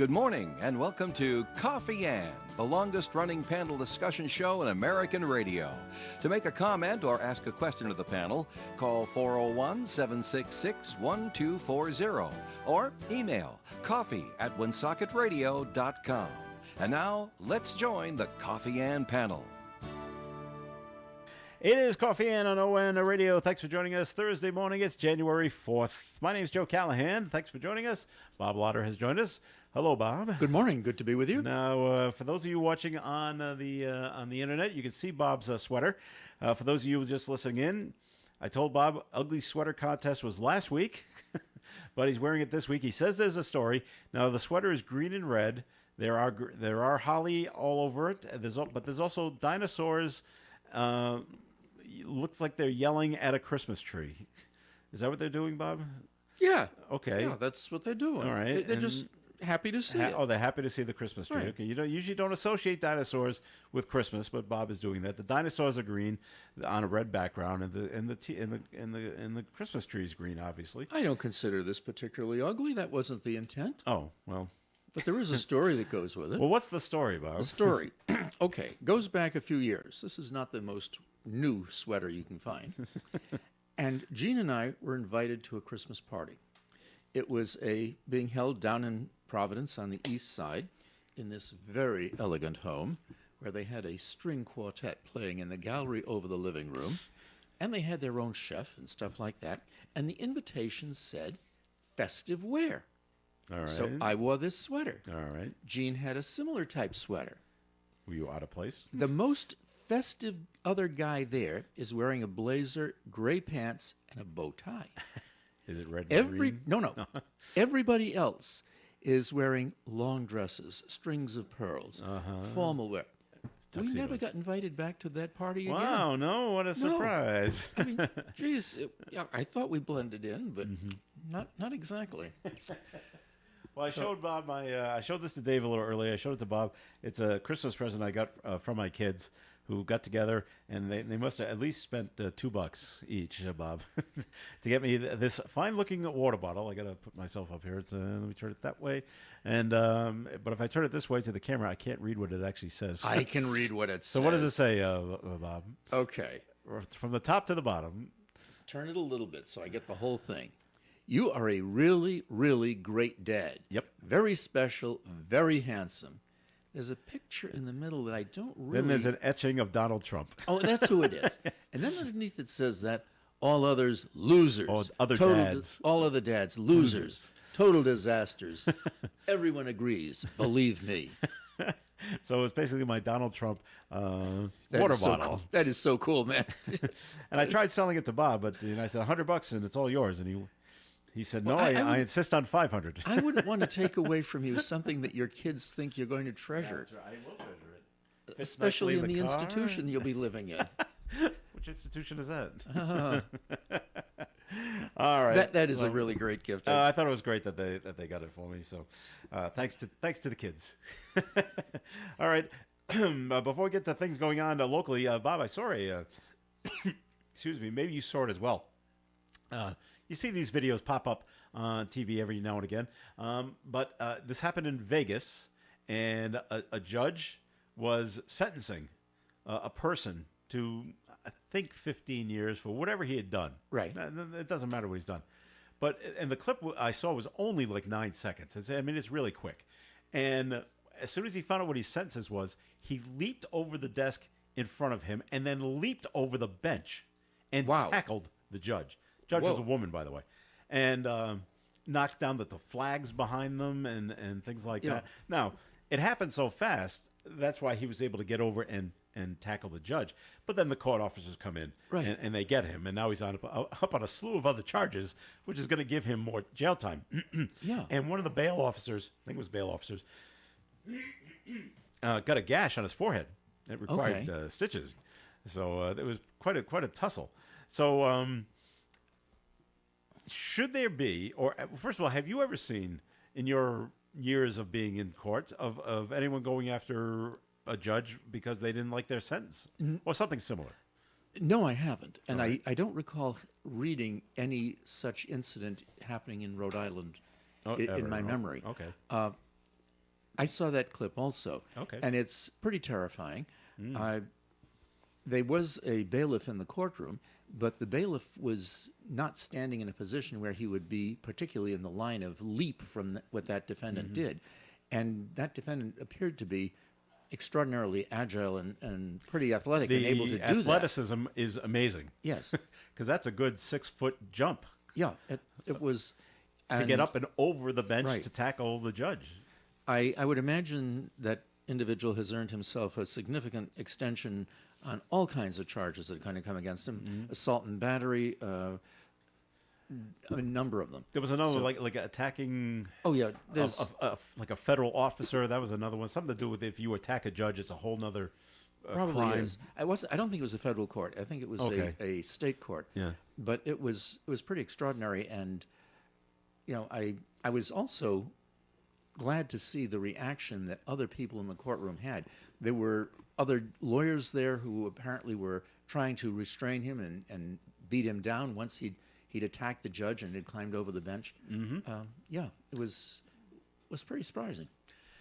Good morning and welcome to Coffee Ann, the longest running panel discussion show in American radio. To make a comment or ask a question of the panel, call 401-766-1240 or email coffee@woonsocket.radio.com. And now, let's join the Coffee Ann panel. It is Coffee Ann on ON Radio. Thanks for joining us Thursday morning. It's January 4th. My name is Joe Callahan. Thanks for joining us. Bob Lauder has joined us. Hello, Bob. Good morning. Good to be with you. Now, for those of you watching on the internet, you can see Bob's sweater. For those of you just listening in, I told Bob ugly sweater contest was last week, but he's wearing it this week. He says there's a story. Now, the sweater is green and red. There are holly all over it. But there's also dinosaurs. Looks like they're yelling at a Christmas tree. Is that what they're doing, Bob? Yeah. Okay. Yeah, that's what they're doing. All right. They're just happy to see it. Oh, they're happy to see the Christmas tree. Right. Okay. You usually don't associate dinosaurs with Christmas, but Bob is doing that. The dinosaurs are green on a red background, and the Christmas tree is green, obviously. I don't consider this particularly ugly. That wasn't the intent. Oh, well. But there is a story that goes with it. Well, what's the story, Bob? The story. Okay. Goes back a few years. This is not the most new sweater you can find. And Jean and I were invited to a Christmas party. It was being held down in Providence on the east side in this very elegant home where they had a string quartet playing in the gallery over the living room. And they had their own chef and stuff like that. And the invitation said festive wear. All right. So I wore this sweater. All right. Jean had a similar type sweater. Were you out of place? The most festive other guy there is wearing a blazer, gray pants, and a bow tie. Is it red and green? No. Everybody else is wearing long dresses, strings of pearls, formal wear. We never got invited back to that party again. Wow, no, what a surprise. I mean, geez, I thought we blended in, but not exactly. Well, I showed Bob I showed this to Dave a little earlier. I showed it to Bob. It's a Christmas present I got from my kids who got together, and they must have at least spent $2 each, Bob, to get me this fine-looking water bottle. I got to put myself up here. Let me turn it that way, and but if I turn it this way to the camera, I can't read what it actually says. I can read what it says. So what does it say, Bob? Okay. From the top to the bottom. Turn it a little bit so I get the whole thing. You are a really, really great dad. Yep. Very special, very handsome. There's a picture in the middle that I don't really... Then there's an etching of Donald Trump. Oh, that's who it is. And then underneath it says that all others, losers. Oh, other dads. All other dads, losers. Total disasters. Everyone agrees, believe me. So it's basically my Donald Trump water So bottle. cool. That is so cool, man. And I tried selling it to Bob, but I said $100 and it's all yours. And he said, no, I insist on $500. I wouldn't want to take away from you something that your kids think you're going to treasure. That's right. I will treasure it. Fits Especially nicely in the car. institution you'll be living in. Which institution is that? All right. That is a really great gift. I thought it was great that they got it for me. So thanks to the kids. All right. Before we get to things going on locally, Bob, I saw excuse me, maybe you saw it as well. You see these videos pop up on TV every now and again. But this happened in Vegas, and a judge was sentencing a person to, I think, 15 years for whatever he had done. Right. It doesn't matter what he's done. And the clip I saw was only like 9 seconds. It's really quick. And as soon as he found out what his sentence was, he leaped over the desk in front of him and then leaped over the bench and tackled the judge. Judge was a woman, by the way, and knocked down the flags behind them and things like that. Now, it happened so fast, that's why he was able to get over and tackle the judge. But then the court officers come in, and they get him, and now he's up on a slew of other charges, which is going to give him more jail time. Yeah. And one of the bail officers, I think it was bail officers, got a gash on his forehead. It required stitches. So it was quite a tussle. So... should there be, or first of all, have you ever seen in your years of being in court of anyone going after a judge because they didn't like their sentence or something similar? No, I haven't. And I don't recall reading any such incident happening in Rhode Island in my memory. Okay. I saw that clip also. Okay. And it's pretty terrifying. There was a bailiff in the courtroom, but the bailiff was not standing in a position where he would be particularly in the line of leap from what that defendant did. And that defendant appeared to be extraordinarily agile and pretty athletic and able to do that. The athleticism is amazing. Yes. Because that's a good 6-foot jump Yeah, it was. to get up and over the bench Right. to tackle the judge. I would imagine that individual has earned himself a significant extension on all kinds of charges that are going to come against him. Assault and battery, a number of them. There was another So- like attacking Oh, yeah. There's, like a federal officer. That was another one. Something to do with if you attack a judge, it's a whole nother probably crime. is. I don't think it was a federal court. I think it was Okay. a state court. Yeah. But it was pretty extraordinary. And, I was also glad to see the reaction that other people in the courtroom had. There were other lawyers there who apparently were trying to restrain him and beat him down once he'd attacked the judge and had climbed over the bench. Yeah, it was pretty surprising.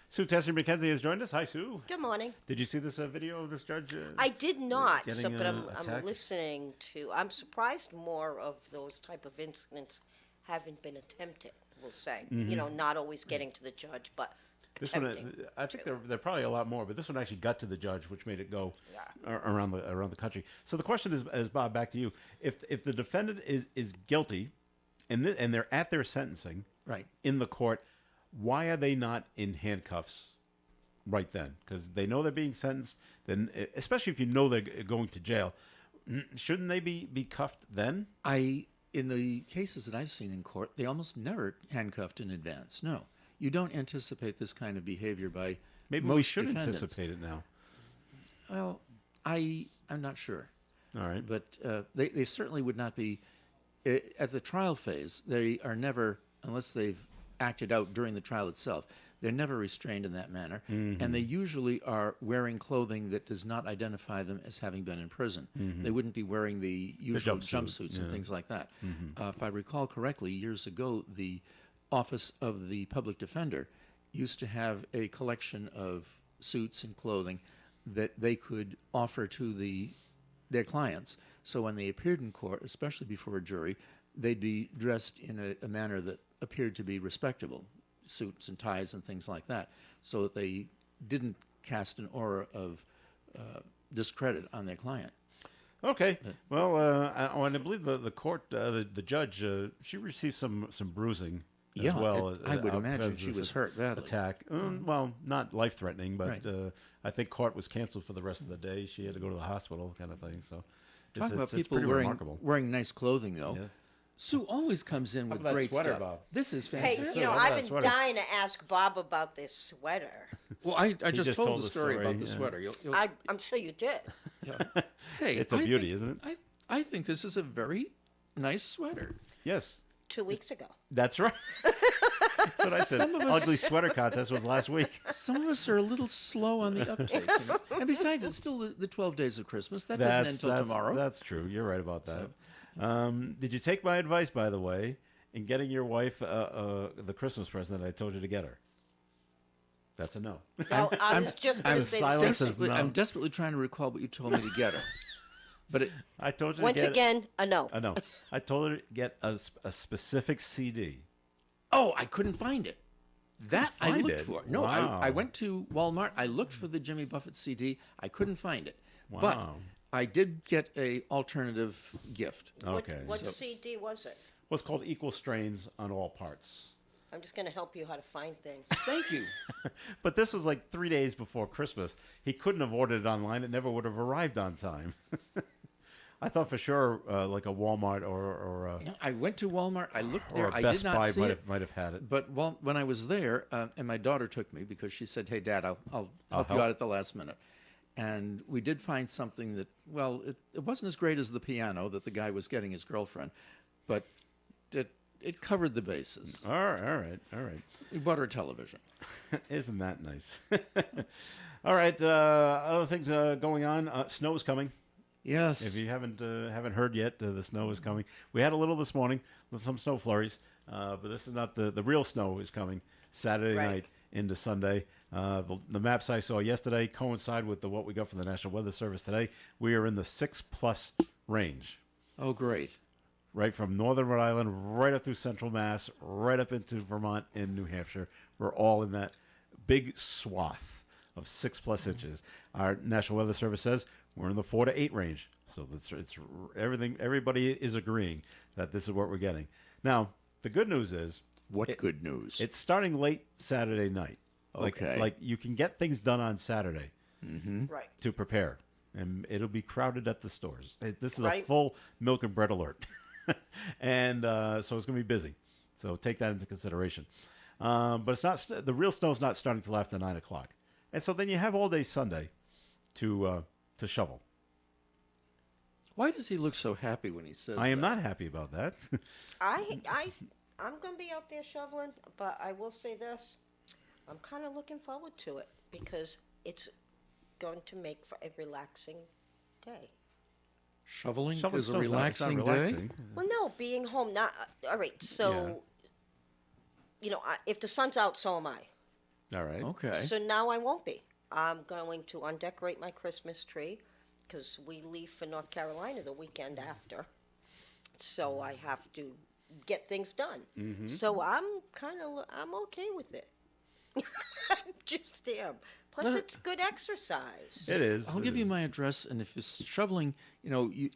Sue Tesser McKenzie has joined us. Hi, Sue. Good morning. Did you see this video of this judge? I did not, getting, but I'm attacked? listening to. I'm surprised more of those type of incidents haven't been attempted. We'll say, not always getting to the judge, but This one, attempting. I think there are probably a lot more, but this one actually got to the judge, which made it go around the country. So the question is, Bob, back to you: if the defendant is guilty, and they're at their sentencing, Right. in the court, why are they not in handcuffs right then? Because they know they're being sentenced. Then, especially if you know they're going to jail, shouldn't they be cuffed then? In the cases that I've seen in court, they almost never handcuffed in advance. No, you don't anticipate this kind of behavior by Maybe most we should defendants. anticipate it now. Well, I'm not sure, All right. but they certainly would not be at the trial phase. They are never, unless they've acted out during the trial itself. They're never restrained in that manner, and they usually are wearing clothing that does not identify them as having been in prison. They wouldn't be wearing the usual jumpsuits and things like that. If I recall correctly, years ago, the Office of the Public Defender used to have a collection of suits and clothing that they could offer to their clients. So when they appeared in court, especially before a jury, they'd be dressed in a manner that appeared to be respectable. Suits and ties and things like that, so that they didn't cast an aura of discredit on their client. Okay. Well, I believe the court, the judge, she received some bruising as Yeah, well. I would imagine because she of was the hurt badly. Attack. Well, not life-threatening, but Right. I think court was canceled for the rest of the day. She had to go to the hospital, kind of thing. So, Talk about it's people pretty wearing remarkable. nice clothing, though. Yes. Sue always comes in with about that great sweater, stuff. Bob? This is Hey, fantastic. How about I've that been sweater? dying to ask Bob about this sweater. Well, I just just told told the the story story, about the yeah. sweater. You'll, I'm sure you did. yeah. Hey, It's a I beauty, think- isn't it? I think this is a very nice sweater. Yes, 2 weeks ago. that's right. That's what I said. Some of us- Ugly sweater contest was last week. Some of us are a little slow on the uptake. And besides, it's still the 12 days of Christmas. That doesn't end until tomorrow. That's true. You're right about that. Did you take my advice, by the way, in getting your wife the Christmas present that I told you to get her? That's a no. No, I was just going I'm to say silent the as same. no. I'm desperately trying to recall what you told me to get her. But I told you Once to get again, a no. I know. I told her to get a specific CD. I couldn't find it. That I find looked it? for. No, Wow. I went to Walmart. I looked for the Jimmy Buffett CD. I couldn't find it. But Wow. I did get a alternative gift. Okay. What So- CD was it? what's called Equal Strains on All Parts. I'm just going to help you how to find things. Thank you. But this was like 3 days before Christmas. He couldn't have ordered it online. It never would have arrived on time. I thought for sure like a Walmart or I went to Walmart. I looked or there. a I Best did not Buy see it. might have had it. But when I was there, and my daughter took me because she said, "Hey, Dad, I'll help you help." out at the last minute." And we did find something that, well, it wasn't as great as the piano that the guy was getting his girlfriend, but it covered the bases. All right. We bought her a television. Isn't that nice? All right. Other things going on. Snow is coming. Yes. If you haven't heard yet, the snow is coming. We had a little this morning, with some snow flurries, but this is not the real snow is coming Saturday Right. night into Sunday. The maps I saw yesterday coincide with what we got from the National Weather Service today. We are in the 6+ range, Oh, great. right from northern Rhode Island, right up through central Mass, right up into Vermont and New Hampshire. We're all in that big swath of 6+ inches. Our National Weather Service says we're in the 4 to 8 range. So it's everything. Everybody is agreeing that this is what we're getting. Now, the good news is What good news. it's starting late Saturday night. Okay. Like you can get things done on Saturday Right. to prepare, and it'll be crowded at the stores. This is a Right. full milk and bread alert, and so it's going to be busy. So take that into consideration. But it's not the real snow's not starting till after 9 o'clock, and so then you have all day Sunday to shovel. Why does he look so happy when he says I am that? not happy about that. I'm gonna be out there shoveling, but I will say this: I'm kind of looking forward to it because it's going to make for a relaxing day. Shoveling Shoveling is a snow's not- it's not relaxing day? relaxing. Well, no, being home. Not all right. So, if the sun's out, so am I. All right. Okay. So now I won't be. I'm going to undecorate my Christmas tree because we leave for North Carolina the weekend after. So I have to get things done. So I'm okay with it. I just am. Plus, it's good exercise. It is. I'll It give you is. my address, and if it's shoveling, you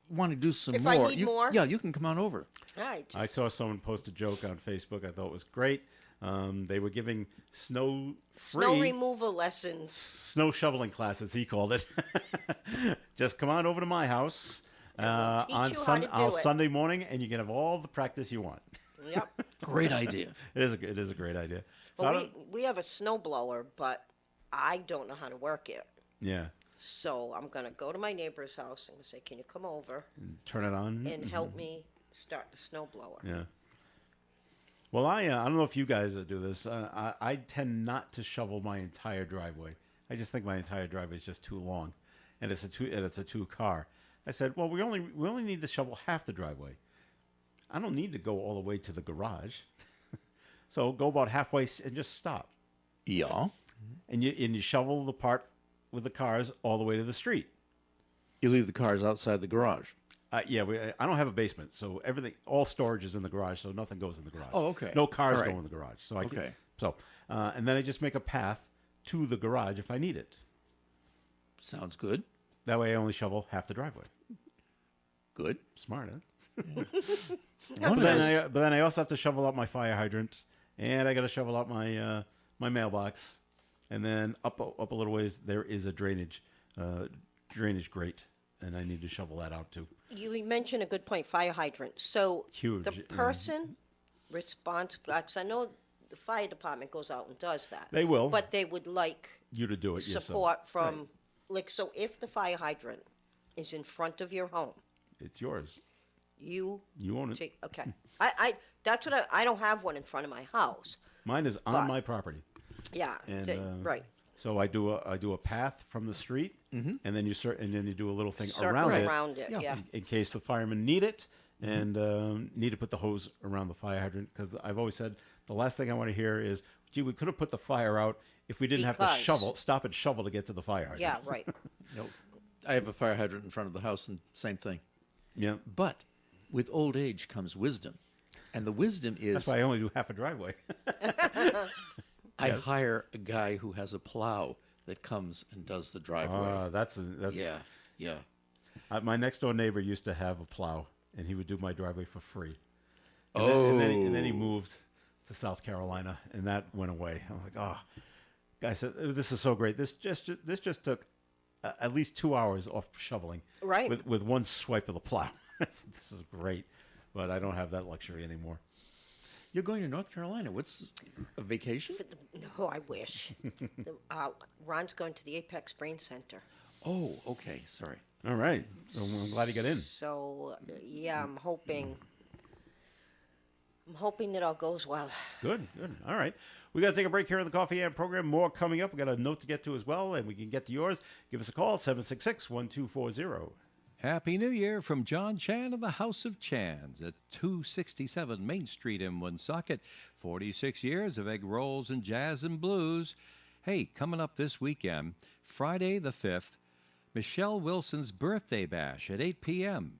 want to do some If I more. need you, more? Yeah, you can come on over. I I just, saw someone post a joke on Facebook. I thought it was great. They were giving snow removal lessons. snow shoveling classes. He called it. Just come on over to my house we'll teach on you how to do it. Sunday morning, and you can have all the practice you want. Yep. Great idea. It is a great idea. So I But don't- we have a snow blower, but I don't know how to work it. yeah, So I'm gonna go to my neighbor's house and say, "Can you come over turn it on. and help me start the snow blower?" Yeah. Well, I don't know if you guys do this. I tend not to shovel my entire driveway. I just think my entire driveway is just too long, and it's a two car. I said, well, we only need to shovel half the driveway. I don't need to go all the way to the garage. So go about halfway and just stop, Yeah. and you shovel the part with the cars all the way to the street. You leave the cars outside the garage. Yeah, I don't have a basement, so all storage is in the garage, so nothing goes in the garage. Oh, okay. No cars All right. go in the garage. So Okay. And then I just make a path to the garage if I need it. Sounds good. That way I only shovel half the driveway. Good. Smart, huh? One is- But then I also have to shovel out my fire hydrant, and I got to shovel out my my mailbox, and then up a little ways there is a drainage grate, and I need to shovel that out too. You mentioned a good point, fire hydrant. So Huge, the yeah. person responsible, because I know the fire department goes out and does that. They will. But they would like You to do it yourself. support from, like, so if the fire hydrant is in front of your home, It's yours. you You own it. take, okay. That's what I don't have one in front of my house. Mine is on But- my property. Yeah, And, right. So I do a path from the street, and then you do a little thing Circle around it it, Yeah. yeah. in case the firemen need it and need to put the hose around the fire hydrant. Because I've always said the last thing I want to hear is, "Gee, we could have put the fire out if we didn't have Because- to stop and shovel to get to the fire hydrant." Yeah, right. I have a fire hydrant in front of the house, and same thing. Yeah. But with old age comes wisdom. And the wisdom is That's why I only do half a driveway. I hire a guy who has a plow that comes and does the driveway. that's Yeah. my next door neighbor used to have a plow, and he would do my driveway for free. And then he moved to South Carolina, and that went away. I'm like, oh, guys, this is so great. This just took at least 2 hours off shoveling, Right. With one swipe of the plow. This is great, but I don't have that luxury anymore. You're going to North Carolina. What's a vacation? No, I wish. Ron's going to the Apex Brain Center. Oh, okay. Sorry. All right, so I'm glad he got in. So, yeah, I'm hoping that all goes well. Good. All right. We got to take a break here on the Coffee and program. More coming up. We got a note to get to as well, and we can get to yours. Give us a call, 766-1240. Happy New Year from John Chan of the House of Chans at 267 Main Street in Woonsocket. 46 years of egg rolls and jazz and blues. Hey, coming up this weekend, Friday the 5th, Michelle Wilson's Birthday Bash at 8 p.m.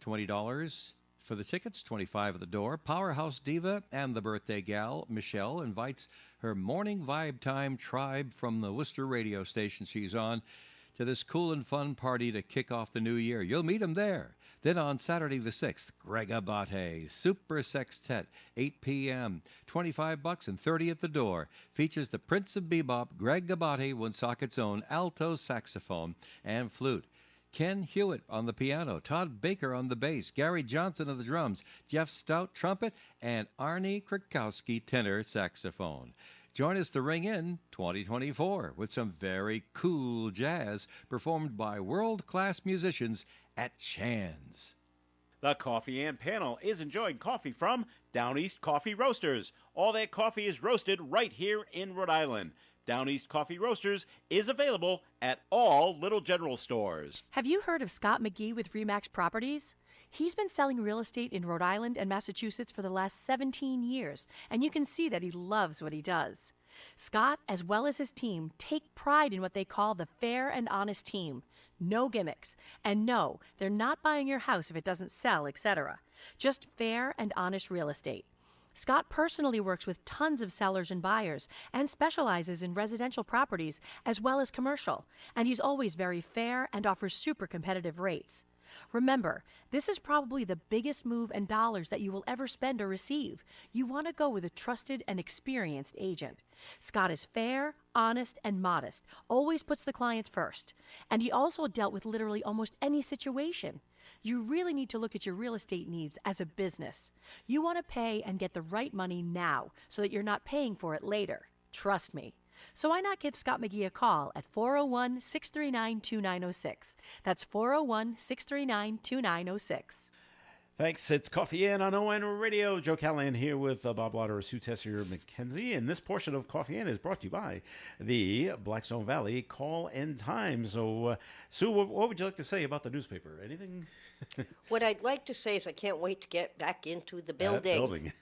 $20 for the tickets, $25 at the door. Powerhouse Diva and the birthday gal, Michelle, invites her morning vibe time tribe from the Worcester radio station she's on to this cool and fun party to kick off the new year. You'll meet them there. Then on Saturday the 6th, Greg Abate, Super Sextet, 8 p.m., $25 and $30 at the door. Features the Prince of Bebop, Greg Abate, Woonsocket's own alto saxophone and flute. Ken Hewitt on the piano, Todd Baker on the bass, Gary Johnson on the drums, Jeff Stout trumpet, and Arnie Krakowski tenor saxophone. Join us to ring in 2024 with some very cool jazz performed by world-class musicians at Chan's. The Coffee and Panel is enjoying coffee from Down East Coffee Roasters. All their coffee is roasted right here in Rhode Island. Down East Coffee Roasters is available at all Little General stores. Have you heard of Scott McGee with RE/MAX Properties? He's been selling real estate in Rhode Island and Massachusetts for the last 17 years, and you can see that he loves what he does. Scott, as well as his team, take pride in what they call the fair and honest team. No gimmicks. And no, they're not buying your house if it doesn't sell, etc. Just fair and honest real estate. Scott personally works with tons of sellers and buyers and specializes in residential properties as well as commercial, and he's always very fair and offers super competitive rates. Remember, this is probably the biggest move in dollars that you will ever spend or receive. You want to go with a trusted and experienced agent. Scott is fair, honest, and modest, always puts the clients first, and he also dealt with literally almost any situation. You really need to look at your real estate needs as a business. You want to pay and get the right money now so that you're not paying for it later. Trust me. So why not give Scott McGee a call at 401-639-2906. That's 401-639-2906. Thanks. It's Coffee In on ON Radio. Joe Callahan here with Bob Lauder, Sue Tessier McKenzie. And this portion of Coffee In is brought to you by the Blackstone Valley Call and Time. So, Sue, what would you like to say about the newspaper? Anything? What I'd like to say is I can't wait to get back into the building. That building.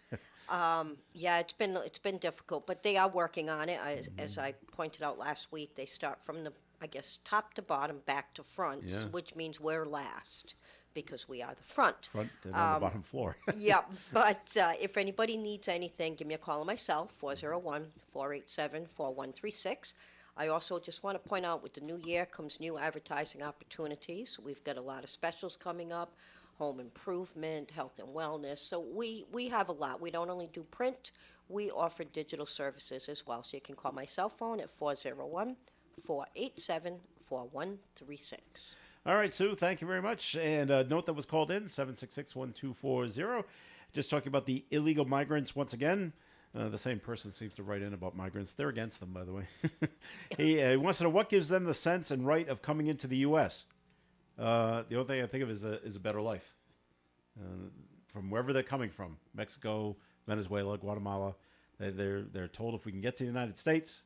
Yeah, it's been difficult, but they are working on it. As I pointed out last week, they start from the, I guess, top to bottom, back to front, Yeah. which means we're last because we are the front. Front and on the bottom floor. Yeah, but if anybody needs anything, give me a call on myself, 401-487-4136. I also just want to point out with the new year comes new advertising opportunities. We've got a lot of specials coming up. Home improvement, health and wellness. So we have a lot. We don't only do print, we offer digital services as well. So you can call my cell phone at 401-487-4136. All right, Sue, thank you very much. And note that was called in, 766-1240. Just talking about the illegal migrants once again. The same person seems to write in about migrants. They're against them, by the way. He wants to know what gives them the sense and right of coming into the U.S. The only thing I think of is a better life. From wherever they're coming from, Mexico, Venezuela, Guatemala, they're told if we can get to the United States,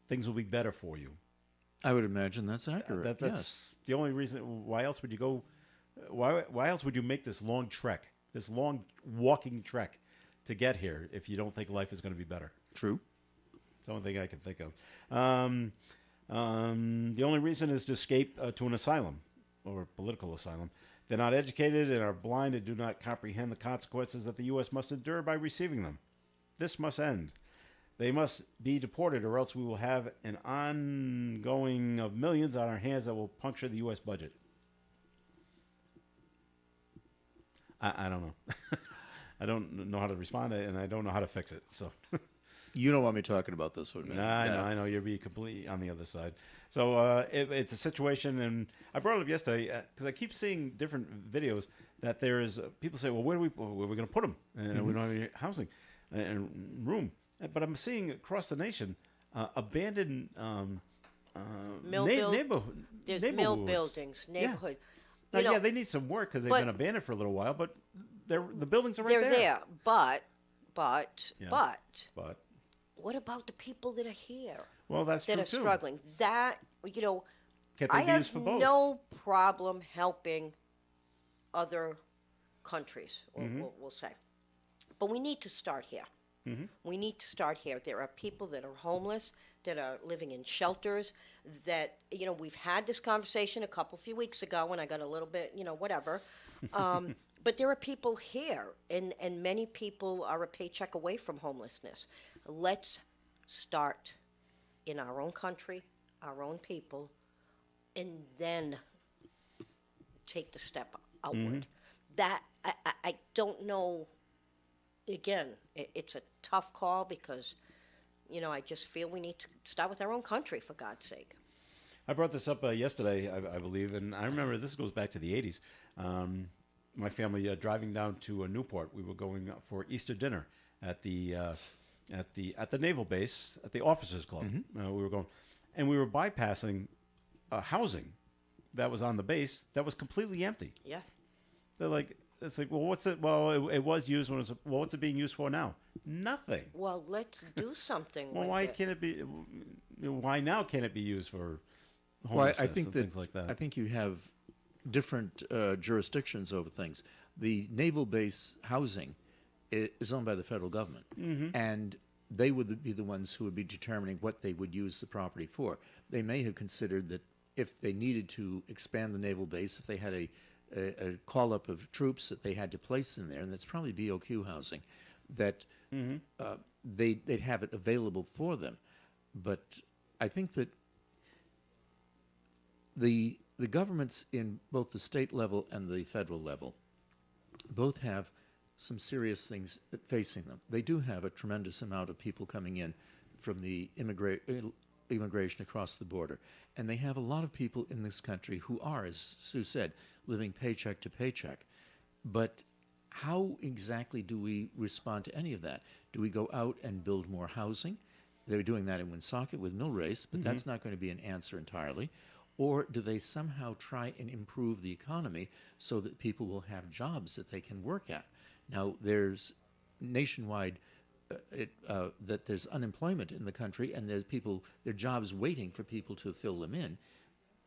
things will be better for you. I would imagine that's accurate. That's yes. the only reason. Why else would you go? Why else would you make this long trek, this long walking trek, to get here if you don't think life is going to be better? True. It's the only thing I can think of. The only reason is to escape to an asylum or political asylum. They're not educated and are blind and do not comprehend the consequences that the U.S. must endure by receiving them. This must end. They must be deported, or else we will have an ongoing of millions on our hands that will puncture the U.S. budget. I don't know. I don't know how to respond, and I don't know how to fix it. So, You don't want me talking about this with me. I know you'll be completely on the other side. So it's a situation, and I brought it up yesterday because I keep seeing different videos that there's people say, well, where are we going to put them? And we don't have any housing and room. But I'm seeing across the nation abandoned neighborhood. There's mill buildings, neighborhood. Yeah. Now, they need some work because they've been abandoned for a little while, but the buildings are right there. They're there, but what about the people that are here? Well, that's that true are too. struggling. That Can't I they be have used for both? no problem helping other countries, we'll say, but we need to start here. We need to start here. There are people that are homeless. that are living in shelters. That, we've had this conversation a few weeks ago, and I got a little bit, whatever. But there are people here, and many people are a paycheck away from homelessness. Let's start in our own country, our own people, and then take the step outward. That I don't know. Again, it's a tough call because, I just feel we need to start with our own country, for God's sake. I brought this up yesterday, I believe, and I remember this goes back to the 80s. My family driving down to Newport, we were going for Easter dinner at the naval base at the officers' club. We were going, and we were bypassing housing that was on the base that was completely empty. Yeah. They're like, it's like, well, what's it? Well, it was used when it was. Well, what's it being used for now? Nothing. Well, let's do something Well, with why it. can't it be? Why now can't it be used for Well, homelessness I think and that things like that? I think you have different jurisdictions over things. The naval base housing is owned by the federal government, and they would be the ones who would be determining what they would use the property for. They may have considered that if they needed to expand the naval base, if they had a call up of troops that they had to place in there, and that's probably BOQ housing, that they'd have it available for them. But I think that the governments in both the state level and the federal level both have some serious things facing them. They do have a tremendous amount of people coming in from the immigration across the border. And they have a lot of people in this country who are, as Sue said, living paycheck to paycheck. But how exactly do we respond to any of that? Do we go out and build more housing? They're doing that in Woonsocket with Millrace, but that's not going to be an answer entirely. Or do they somehow try and improve the economy so that people will have jobs that they can work at? Now, there's nationwide that there's unemployment in the country, and there's people, there are jobs waiting for people to fill them in.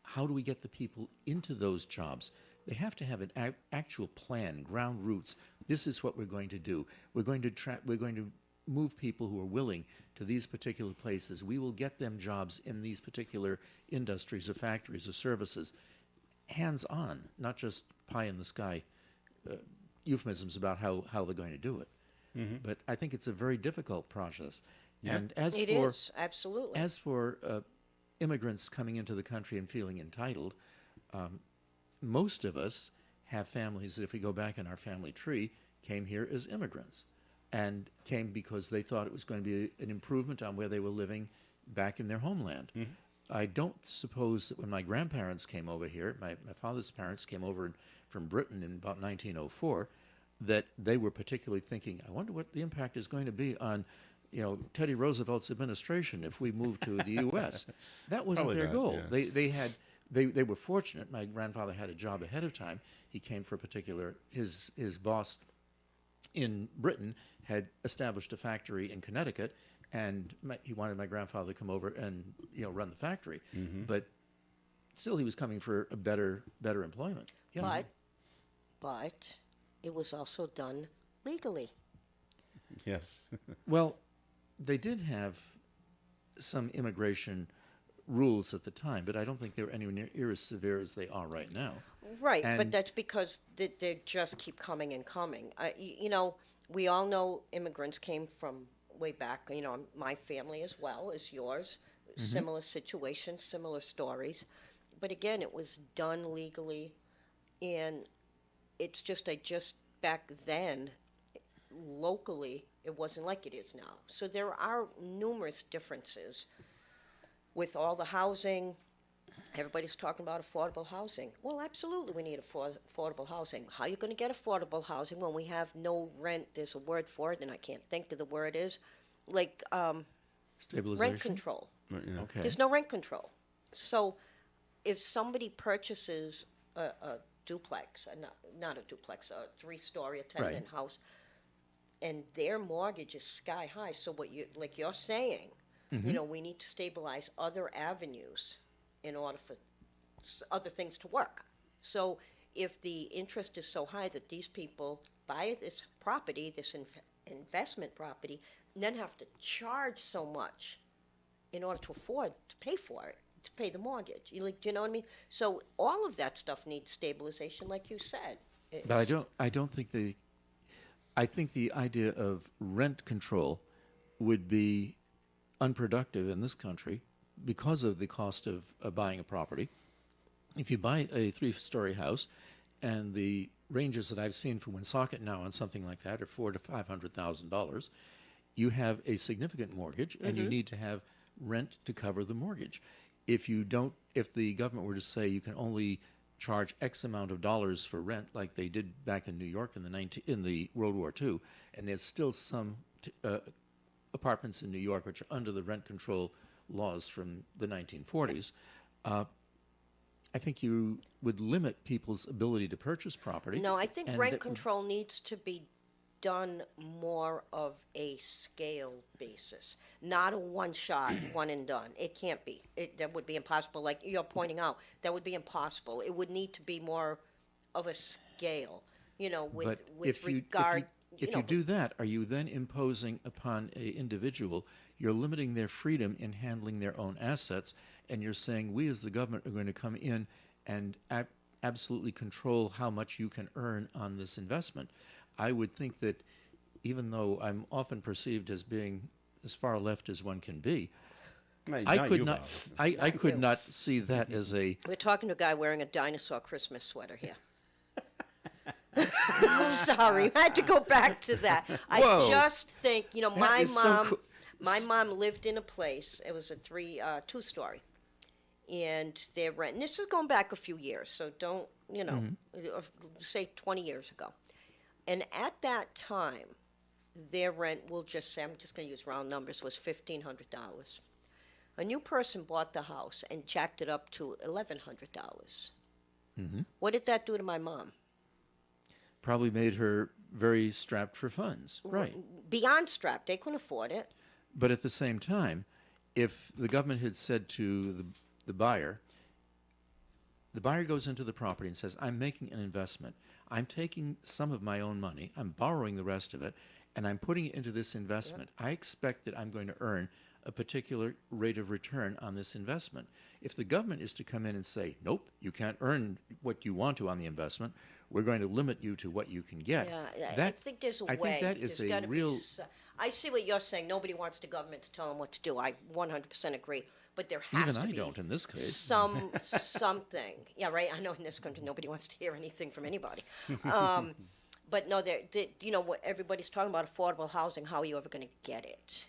How do we get the people into those jobs? They have to have an actual plan, ground roots. This is what we're going to do. We're going to move people who are willing to these particular places. We will get them jobs in these particular industries or factories or services. Hands-on, not just pie-in-the-sky euphemisms about how they're going to do it. But I think it's a very difficult process. Yeah. And as It for is, absolutely. as for immigrants coming into the country and feeling entitled, most of us have families that, if we go back in our family tree, came here as immigrants and came because they thought it was going to be an improvement on where they were living back in their homeland. I don't suppose that when my grandparents came over here, my father's parents came over from Britain in about 1904, that they were particularly thinking, I wonder what the impact is going to be on, Teddy Roosevelt's administration if we move to the U.S. That wasn't Probably their not, goal. yeah. They were fortunate. My grandfather had a job ahead of time. He came for a particular, his boss in Britain had established a factory in Connecticut, and he wanted my grandfather to come over and run the factory. But still, he was coming for a better employment. Yeah. But it was also done legally. Yes. Well, they did have some immigration rules at the time, but I don't think they were anywhere near as severe as they are right now. Right, but And- that's because they just keep coming and coming. We all know immigrants came from way back. My family as well as yours. Similar situations, similar stories. But again, it was done legally, and it's just back then, locally, it wasn't like it is now. So there are numerous differences with all the housing. Everybody's talking about affordable housing. Well, absolutely, we need affordable housing. How are you going to get affordable housing when we have no rent? There's a word for it, and I can't think of the word is. Like Stabilization. rent control. Right, yeah. Okay. There's no rent control. So if somebody purchases a duplex, not a duplex, a 3-story, a tenement house, and their mortgage is sky high, so you're saying, we need to stabilize other avenues in order for other things to work. So if the interest is so high that these people buy this property, this investment property, and then have to charge so much in order to afford to pay for it, to pay the mortgage. Do you know what I mean? So all of that stuff needs stabilization, like you said. But I don't think I think the idea of rent control would be unproductive in this country because of the cost of buying a property. If you buy a 3-story house, and the ranges that I've seen for Woonsocket now on something like that are $400,000 to $500,000, you have a significant mortgage, and you need to have rent to cover the mortgage. If the government were to say you can only charge X amount of dollars for rent, like they did back in New York in the World War II, and there's still some apartments in New York which are under the rent control laws from the 1940s, I think you would limit people's ability to purchase property. No, I think and rent that- control needs to be done more of a scale basis, not a one-shot, one and done. It can't be. That would be impossible. Like you're pointing out, that would be impossible. It would need to be more of a scale, with But with regard. if you do that, are you then imposing upon an individual, you're limiting their freedom in handling their own assets, and you're saying we as the government are going to come in and absolutely control how much you can earn on this investment? I would think that even though I'm often perceived as being as far left as one can be, I could not see that as a... We're talking to a guy wearing a dinosaur Christmas sweater here. Sorry, I had to go back to that. I Whoa. just think, my is so mom, cool. my mom lived in a place. It was a 2-story, and their rent. And this is going back a few years, so don't say 20 years ago. And at that time, their rent, we'll just say, I'm just going to use round numbers, was $1,500. A new person bought the house and jacked it up to $1,100. What did that do to my mom? Probably made her very strapped for funds. Right. Beyond strapped. They couldn't afford it. But at the same time, if the government had said to the buyer goes into the property and says, I'm making an investment. I'm taking some of my own money. I'm borrowing the rest of it, and I'm putting it into this investment. I expect that I'm going to earn a particular rate of return on this investment. If the government is to come in and say, nope, you can't earn what you want to on the investment, we're going to limit you to what you can get. Yeah, I think there's a way. I think that is There's a gotta be real... I see what you're saying. Nobody wants the government to tell them what to do. I 100% agree. But there has Even to I be don't in this case. something. Yeah, right. I know in this country nobody wants to hear anything from anybody. But no, what everybody's talking about affordable housing. How are you ever going to get it?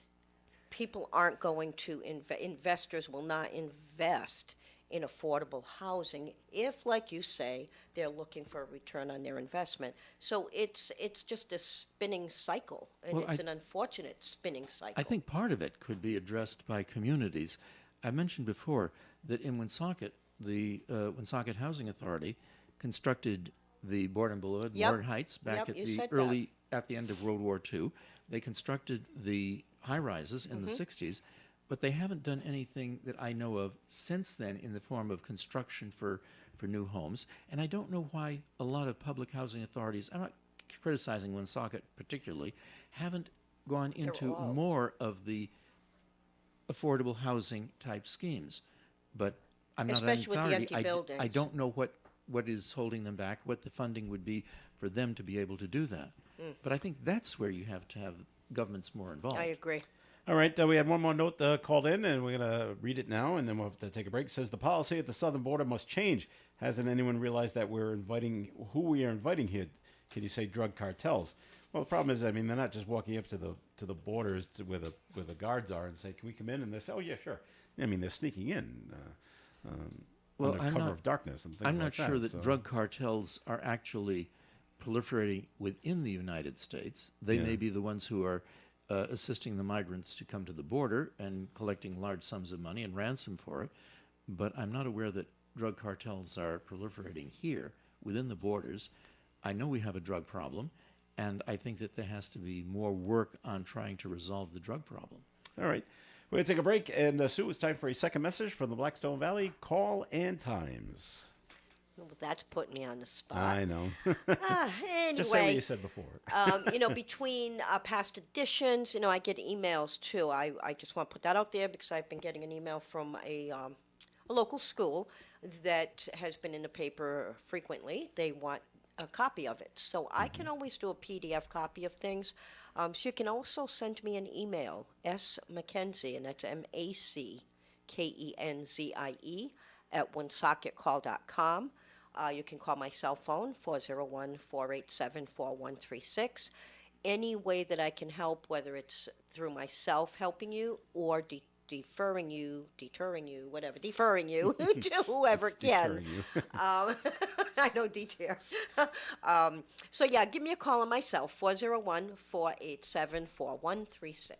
People aren't going to investors will not invest in affordable housing if, like you say, they're looking for a return on their investment. So it's just a spinning cycle, and Well, it's an unfortunate spinning cycle. I think part of it could be addressed by communities. I mentioned before that in Woonsocket, the Woonsocket Housing Authority constructed the Borden Boulevard, Yep. Borden Heights, back Yep, at you the said at the end of World War II. They constructed the high-rises in the 60s, but they haven't done anything that I know of since then in the form of construction for new homes. And I don't know why a lot of public housing authorities, I'm not criticizing Woonsocket particularly, haven't gone into all- more of the affordable housing type schemes. But I'm not an Especially with the authority. empty I buildings. don't know what is holding them back, what the funding would be for them to be able to do that. But I think that's where you have to have governments more involved. I agree. All right, we had one more note called in, and we're going to read it now, and then we'll have to take a break. It says, the policy at the southern border must change. Hasn't anyone realized that who we are inviting here? Can you say drug cartels? Well, the problem is, they're not just walking up to the borders where the guards are and say, can we come in? And they say, oh, yeah, sure. They're sneaking in Well, under I'm cover not- of darkness and things I'm like not sure that so. drug cartels are actually proliferating within the United States. They Yeah. may be the ones who are assisting the migrants to come to the border and collecting large sums of money and ransom for it. But I'm not aware that drug cartels are proliferating here within the borders. I know we have a drug problem, and I think that there has to be more work on trying to resolve the drug problem. All right. We're going to take a break, and Sue, it's time for a second message from the Blackstone Valley Call and Times. Well, that's putting me on the spot. I know. Anyway, Just say what you said before. Between past editions, I get emails too. I just want to put that out there because I've been getting an email from a local school that has been in the paper frequently. They want a copy of it. So I can always do a PDF copy of things. So you can also send me an email, S. Mackenzie, and that's MacKenzie at woonsocketcall.com. You can call my cell phone, 401-487-4136. Any way that I can help, whether it's through myself helping you or deferring you to whoever can. Deterring you. I know detail. So yeah, give me a call on my cell, 401-487-4136.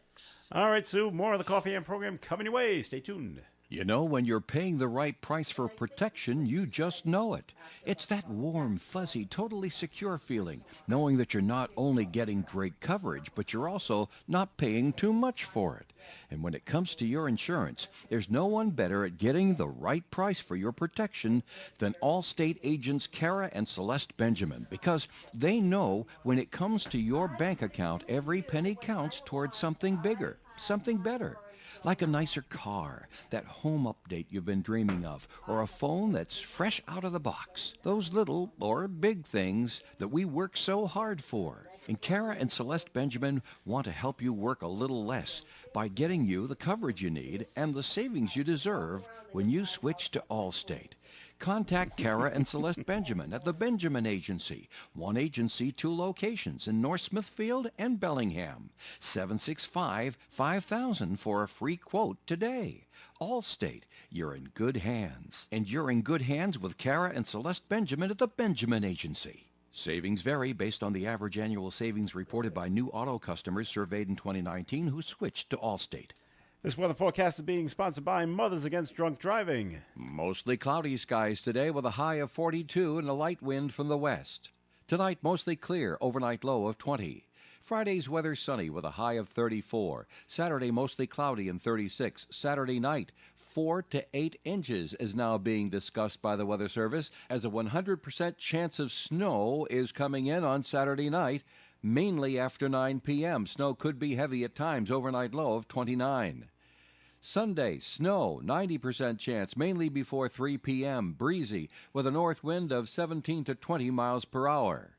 All right, Sue, more of the Coffee and program coming your way. Stay tuned. You know, when you're paying the right price for protection, you just know it. It's that warm, fuzzy, totally secure feeling, knowing that you're not only getting great coverage, but you're also not paying too much for it. And when it comes to your insurance, there's no one better at getting the right price for your protection than Allstate agents Kara and Celeste Benjamin, because they know when it comes to your bank account, every penny counts towards something bigger, something better. Like a nicer car, that home update you've been dreaming of, or a phone that's fresh out of the box. Those little or big things that we work so hard for. And Kara and Celeste Benjamin want to help you work a little less by getting you the coverage you need and the savings you deserve when you switch to Allstate. Contact Kara and Celeste Benjamin at the Benjamin Agency. One agency, two locations in North Smithfield and Bellingham. 765-5000 for a free quote today. Allstate, you're in good hands. And you're in good hands with Kara and Celeste Benjamin at the Benjamin Agency. Savings vary based on the average annual savings reported by new auto customers surveyed in 2019 who switched to Allstate. This weather forecast is being sponsored by Mothers Against Drunk Driving. Mostly cloudy skies today with a high of 42 and a light wind from the west. Tonight, mostly clear, overnight low of 20. Friday's weather sunny with a high of 34. Saturday, mostly cloudy and 36. Saturday night, 4 to 8 inches is now being discussed by the Weather Service as a 100% chance of snow is coming in on Saturday night, mainly after 9 p.m. Snow could be heavy at times, overnight low of 29. Sunday, snow, 90% chance, mainly before 3 p.m., breezy, with a north wind of 17 to 20 miles per hour.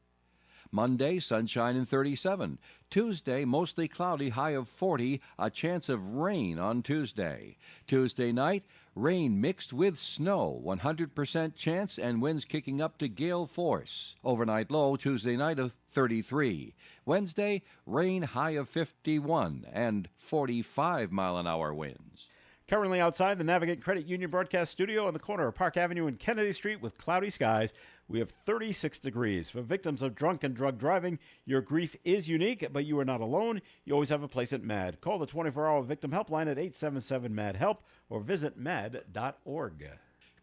Monday, sunshine and 37. Tuesday, mostly cloudy, high of 40, a chance of rain on Tuesday. Tuesday night, rain mixed with snow, 100% chance, and winds kicking up to gale force. Overnight low Tuesday night of 33. Wednesday, rain, high of 51 and 45-mile-an-hour winds. Currently outside the Navigate Credit Union broadcast studio on the corner of Park Avenue and Kennedy Street with cloudy skies, we have 36 degrees. For victims of drunk and drug driving, your grief is unique, but you are not alone. You always have a place at MAD. Call the 24-hour victim helpline at 877-MAD-HELP or visit mad.org.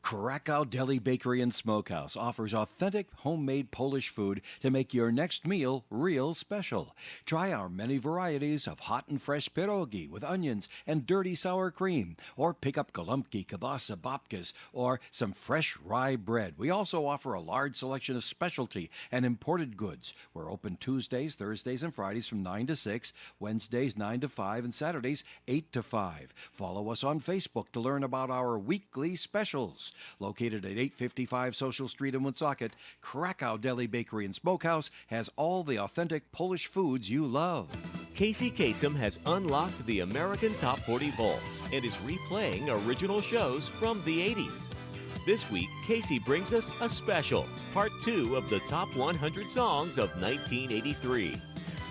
Krakow Deli Bakery and Smokehouse offers authentic homemade Polish food to make your next meal real special. Try our many varieties of hot and fresh pierogi with onions and dirty sour cream, or pick up golubki, kielbasa, babkas, or some fresh rye bread. We also offer a large selection of specialty and imported goods. We're open Tuesdays, Thursdays, and Fridays from 9 to 6, Wednesdays 9 to 5, and Saturdays 8 to 5. Follow us on Facebook to learn about our weekly specials. Located at 855 Social Street in Woonsocket, Krakow Deli Bakery and Smokehouse has all the authentic Polish foods you love. Casey Kasem has unlocked the American Top 40 Vaults and is replaying original shows from the 80s. This week, Casey brings us a special, part 2 of the Top 100 Songs of 1983.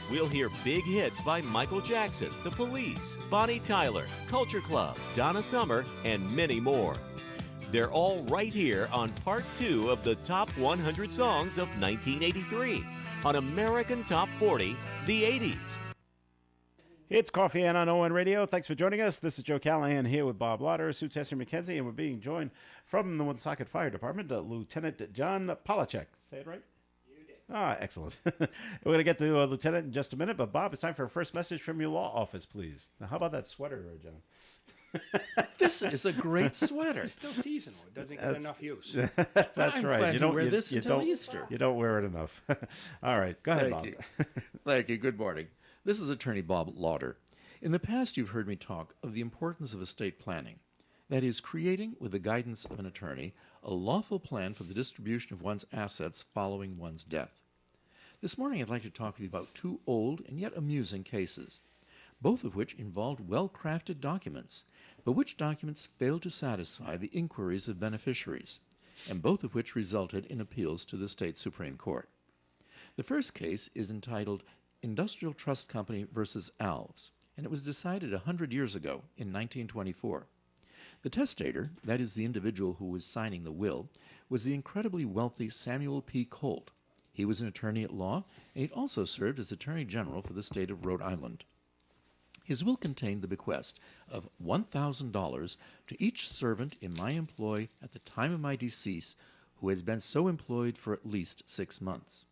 We'll hear big hits by Michael Jackson, The Police, Bonnie Tyler, Culture Club, Donna Summer, and many more. They're all right here on part 2 of the Top 100 Songs of 1983 on American Top 40, the 80s. It's Coffee and on ON Radio. Thanks for joining us. This is Joe Callahan here with Bob Lauder, Sue Tesser McKenzie, and we're being joined from the Woonsocket Fire Department, Lieutenant John Polachek. Say it right? You did. Ah, excellent. We're going to get to Lieutenant in just a minute, but Bob, it's time for a first message from your law office, please. Now, how about that sweater, John? This is a great sweater. It's still seasonal. It doesn't get enough use. That's I'm right. glad You to don't wear you, this you until don't, Easter. You don't wear it enough. All right, go ahead, Bob. Thank you. Thank you. Good morning. This is Attorney Bob Lauder. In the past, you've heard me talk of the importance of estate planning. That is, creating, with the guidance of an attorney, a lawful plan for the distribution of one's assets following one's death. This morning, I'd like to talk with you about two old and yet amusing cases, both of which involved well-crafted documents, but which documents failed to satisfy the inquiries of beneficiaries, and both of which resulted in appeals to the state Supreme Court. The first case is entitled Industrial Trust Company versus Alves, and it was decided 100 years ago in 1924. The testator, that is the individual who was signing the will, was the incredibly wealthy Samuel P. Colt. He was an attorney at law, and he'd also served as Attorney General for the state of Rhode Island. His will contained the bequest of $1,000 to each servant in my employ at the time of my decease who has been so employed for at least 6 months.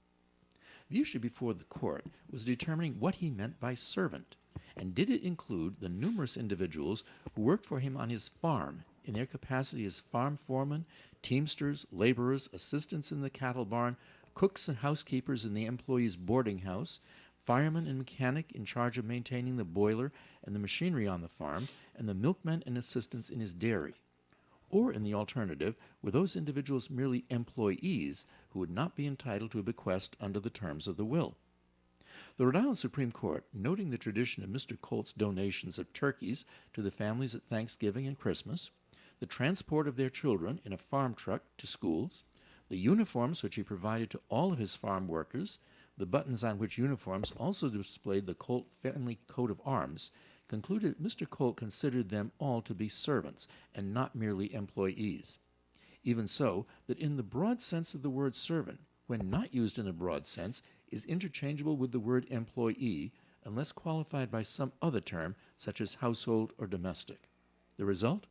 The issue before the court was determining what he meant by servant, and did it include the numerous individuals who worked for him on his farm in their capacity as farm foremen, teamsters, laborers, assistants in the cattle barn, cooks and housekeepers in the employee's boarding house, fireman and mechanic in charge of maintaining the boiler and the machinery on the farm, and the milkmen and assistants in his dairy. Or, in the alternative, were those individuals merely employees who would not be entitled to a bequest under the terms of the will? The Rhode Island Supreme Court, noting the tradition of Mr. Colt's donations of turkeys to the families at Thanksgiving and Christmas, the transport of their children in a farm truck to schools, the uniforms which he provided to all of his farm workers, the buttons on which uniforms also displayed the Colt family coat of arms, concluded that Mr. Colt considered them all to be servants and not merely employees. Even so, that in the broad sense of the word servant, when not used in a broad sense, is interchangeable with the word employee unless qualified by some other term, such as household or domestic. The result?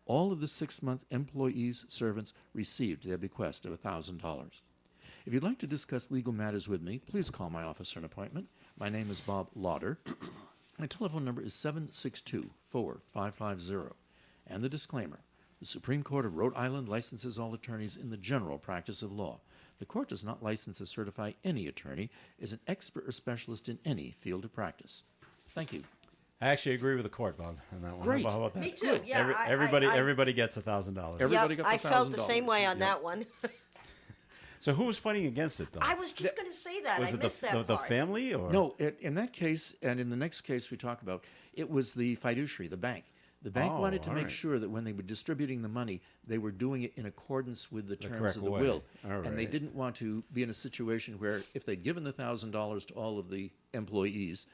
All of the 6-month employees' servants received their bequest of $1,000. If you'd like to discuss legal matters with me, please call my office for an appointment. My name is Bob Lauder. My telephone number is 762-4550. And the disclaimer: the Supreme Court of Rhode Island licenses all attorneys in the general practice of law. The court does not license or certify any attorney as an expert or specialist in any field of practice. Thank you. I actually agree with the court, Bob, on that one. Great. How about that? Me too. Yeah, Everybody gets $1,000. Everybody yep, got the I felt the $1,000. same way on that one. So who was fighting against it, though? I was just going to say that. Was I it missed the that part. family, or No, in that case, and in the next case we talk about, it was the fiduciary, the bank. The bank Oh, wanted to all make right. sure that when they were distributing the money, they were doing it in accordance with the terms correct of the way. will. All And they right. didn't want to be in a situation where if they'd given the $1,000 to all of the employees,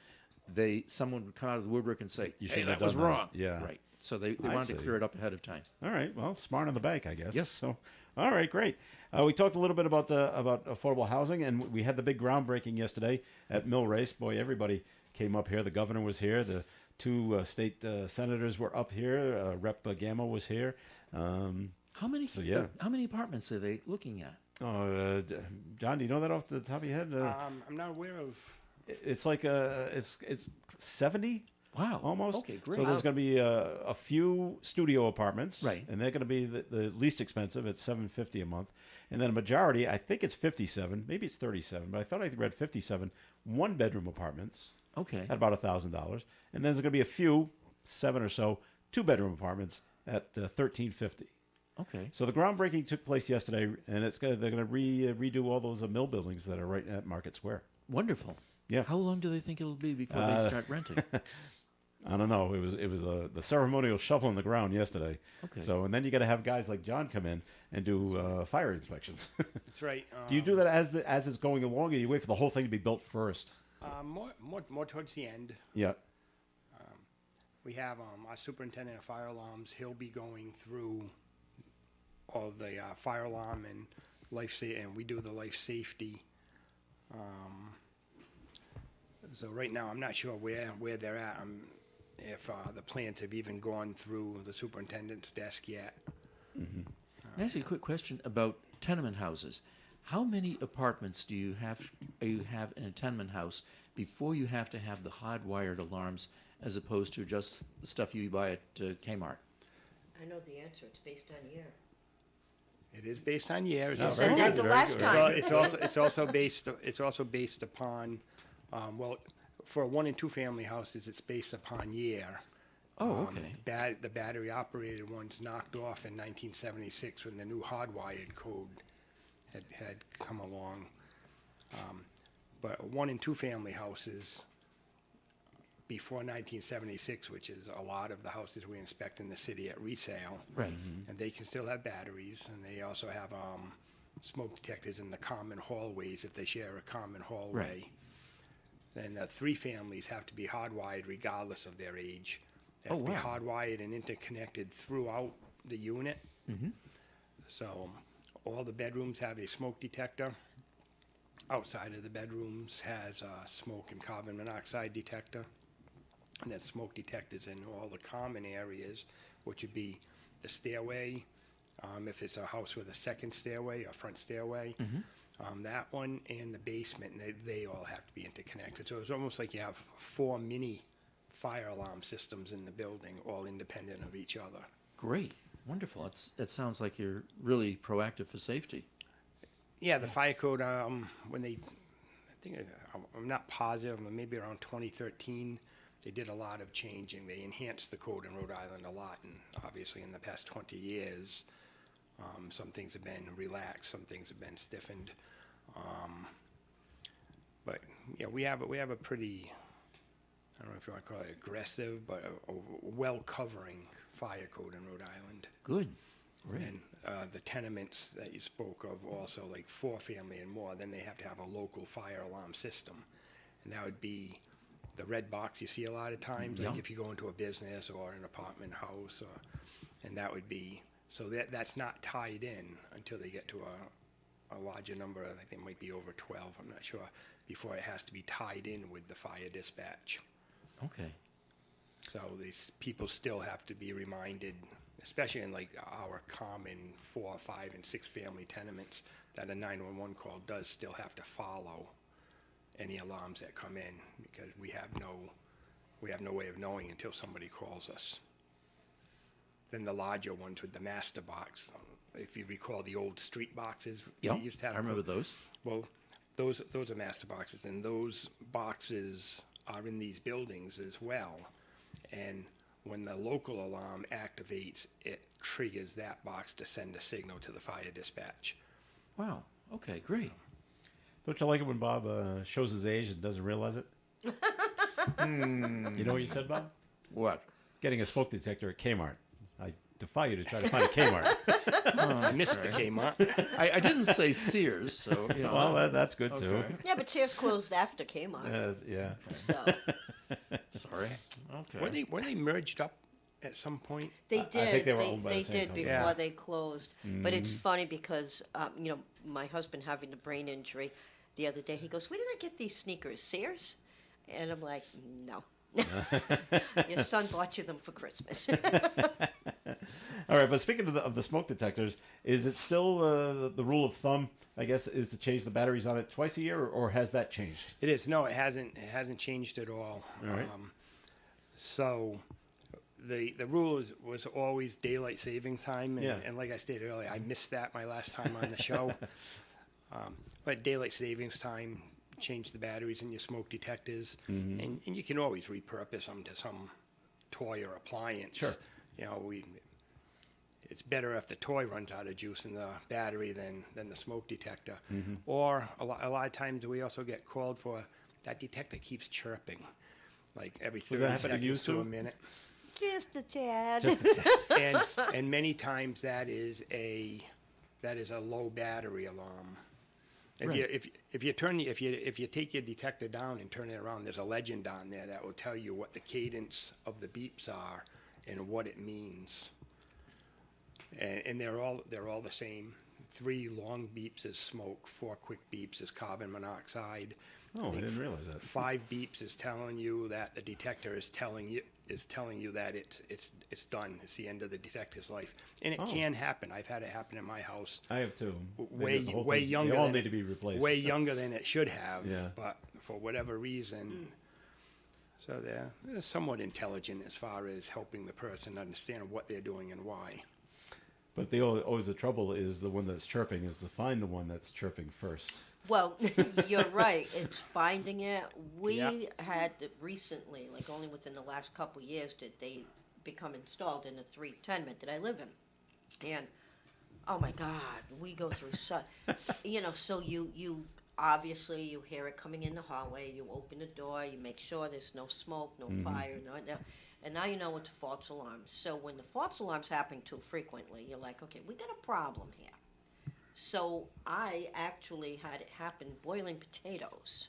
someone would come out of the woodwork and say, You hey, shouldn't that have was done that." wrong. Yeah. Right. So they I wanted to see. clear it up ahead of time. All right. Well, smart on the bank, I guess. Yes. So, all right, great. We talked a little bit about affordable housing, and we had the big groundbreaking yesterday at Mill Race. Boy, everybody came up here. The governor was here. The two state senators were up here. Rep. Gamma was here. How many yeah. how many apartments are they looking at? John, do you know that off the top of your head? I'm not aware of. It's like it's 70. Wow. Almost. Okay, great. So there's going to be a few studio apartments, Right. And they're going to be the least expensive at $750 a month, and then a majority, I think it's 57, maybe it's 37, but I thought I read 57 one-bedroom apartments Okay. at about $1,000, and then there's going to be a few 7 or so two-bedroom apartments at $1,350. Okay. So the groundbreaking took place yesterday, and they're going to redo all those mill buildings that are right at Market Square. Wonderful. Yeah. How long do they think it'll be before they start renting? I don't know. It was the ceremonial shovel in the ground yesterday. Okay. So and then you got to have guys like John come in and do fire inspections. That's right. Do you do that as it's going along, or you wait for the whole thing to be built first? More towards the end. Yeah. We have our superintendent of fire alarms. He'll be going through all the fire alarm and and we do the life safety. So right now, I'm not sure where they're at. If the plans have even gone through the superintendent's desk yet. Can I ask you a quick question about tenement houses? How many apartments do you have in a tenement house before you have to have the hardwired alarms as opposed to just the stuff you buy at Kmart? I know the answer. It's based on year. It is based on year. It's No, also- said very that good, the very last good. time. It's also based upon, well, for 1 and 2 family houses, it's based upon year. Oh, okay. The battery operated ones knocked off in 1976 when the new hardwired code had come along. But 1 and 2 family houses before 1976, which is a lot of the houses we inspect in the city at resale, Right. and they can still have batteries, and they also have smoke detectors in the common hallways if they share a common hallway. And the 3 families have to be hardwired regardless of their age. They have Oh, to be wow. hardwired and interconnected throughout the unit. So all the bedrooms have a smoke detector. Outside of the bedrooms has a smoke and carbon monoxide detector. And then smoke detectors in all the common areas, which would be the stairway, if it's a house with a second stairway or front stairway, that one, and the basement, and they all have to be interconnected. So it's almost like you have 4 mini fire alarm systems in the building, all independent of each other. Great. Wonderful. It sounds like you're really proactive for safety. Yeah, the fire code, when they, I'm not positive, but maybe around 2013, they did a lot of changing. They enhanced the code in Rhode Island a lot, and obviously in the past 20 years, some things have been relaxed, some things have been stiffened. But yeah, we have a pretty, I don't know if you want to call it aggressive, but a well-covering fire code in Rhode Island. Good. Great. And the tenements that you spoke of also, like 4 family and more, then they have to have a local fire alarm system. And that would be the red box you see a lot of times, like Yeah. if you go into a business or an apartment house, and that would be, so that's not tied in until they get to a larger number. I think they might be over 12, I'm not sure, before it has to be tied in with the fire dispatch. Okay. So these people still have to be reminded, especially in like our common 4, 5, and 6 family tenements, that a 911 call does still have to follow any alarms that come in, because we have no way of knowing until somebody calls us. Then the larger ones with the master box, if you recall the old street boxes Yeah, we used to have. I remember those. Well, those are master boxes, and those boxes are in these buildings as well. And when the local alarm activates, it triggers that box to send a signal to the fire dispatch. Wow. Okay, great. Don't you like it when Bob shows his age and doesn't realize it? You know what you said, Bob? What? Getting a smoke detector at Kmart. I defy you to try to find a Kmart. I missed the Kmart. I didn't say Sears, so, you know. Well, that's good too. Okay. Yeah, but Sears closed after Kmart. Yeah. So Sorry. Okay. Were they merged up at some point? they I did. think they were owned by the they same did company. before Yeah. they closed. But it's funny because my husband having a brain injury the other day, he goes, "Where did I get these sneakers? Sears?" And I'm like, "No." Your son bought you them for Christmas. All right, but speaking of the smoke detectors, is it still the rule of thumb, I guess, is to change the batteries on it twice a year, or has that changed? It is. No, it hasn't. It hasn't changed at all. All right. So the rule was always daylight savings time, and, Yeah. and like I stated earlier, I missed that my last time on the show. But daylight savings time changed the batteries in your smoke detectors, and you can always repurpose them to some toy or appliance. Sure. You know, it's better if the toy runs out of juice in the battery than the smoke detector. Or a lot of times we also get called for that detector keeps chirping, like every 30 that happen to seconds you to too? a minute. Just a tad. And many times that is a low battery alarm. If you take your detector down and turn it around, there's a legend on there that will tell you what the cadence of the beeps are and what it means. And they're all the same. 3 long beeps is smoke, 4 quick beeps is carbon monoxide. Oh, I didn't realize that. 5 beeps is telling you that the detector is telling you that it's done. It's the end of the detector's life, and it can happen. I've had it happen in my house. I have too. Way The whole thing- younger. They all than, need to be replaced. Way younger than it should have. Yeah. But for whatever reason, So they're somewhat intelligent as far as helping the person understand what they're doing and why. But always the trouble is the one that's chirping is to find the one that's chirping first. Well, you're right. It's finding it. We Yeah. had recently, like only within the last couple years, did they become installed in the 3 tenement that I live in. And, oh my God, we go through such, so you obviously you hear it coming in the hallway, you open the door, you make sure there's no smoke, no fire, and now you know it's false alarms. So when the false alarms happen too frequently, you're like, okay, we got a problem here. So I actually had it happen boiling potatoes,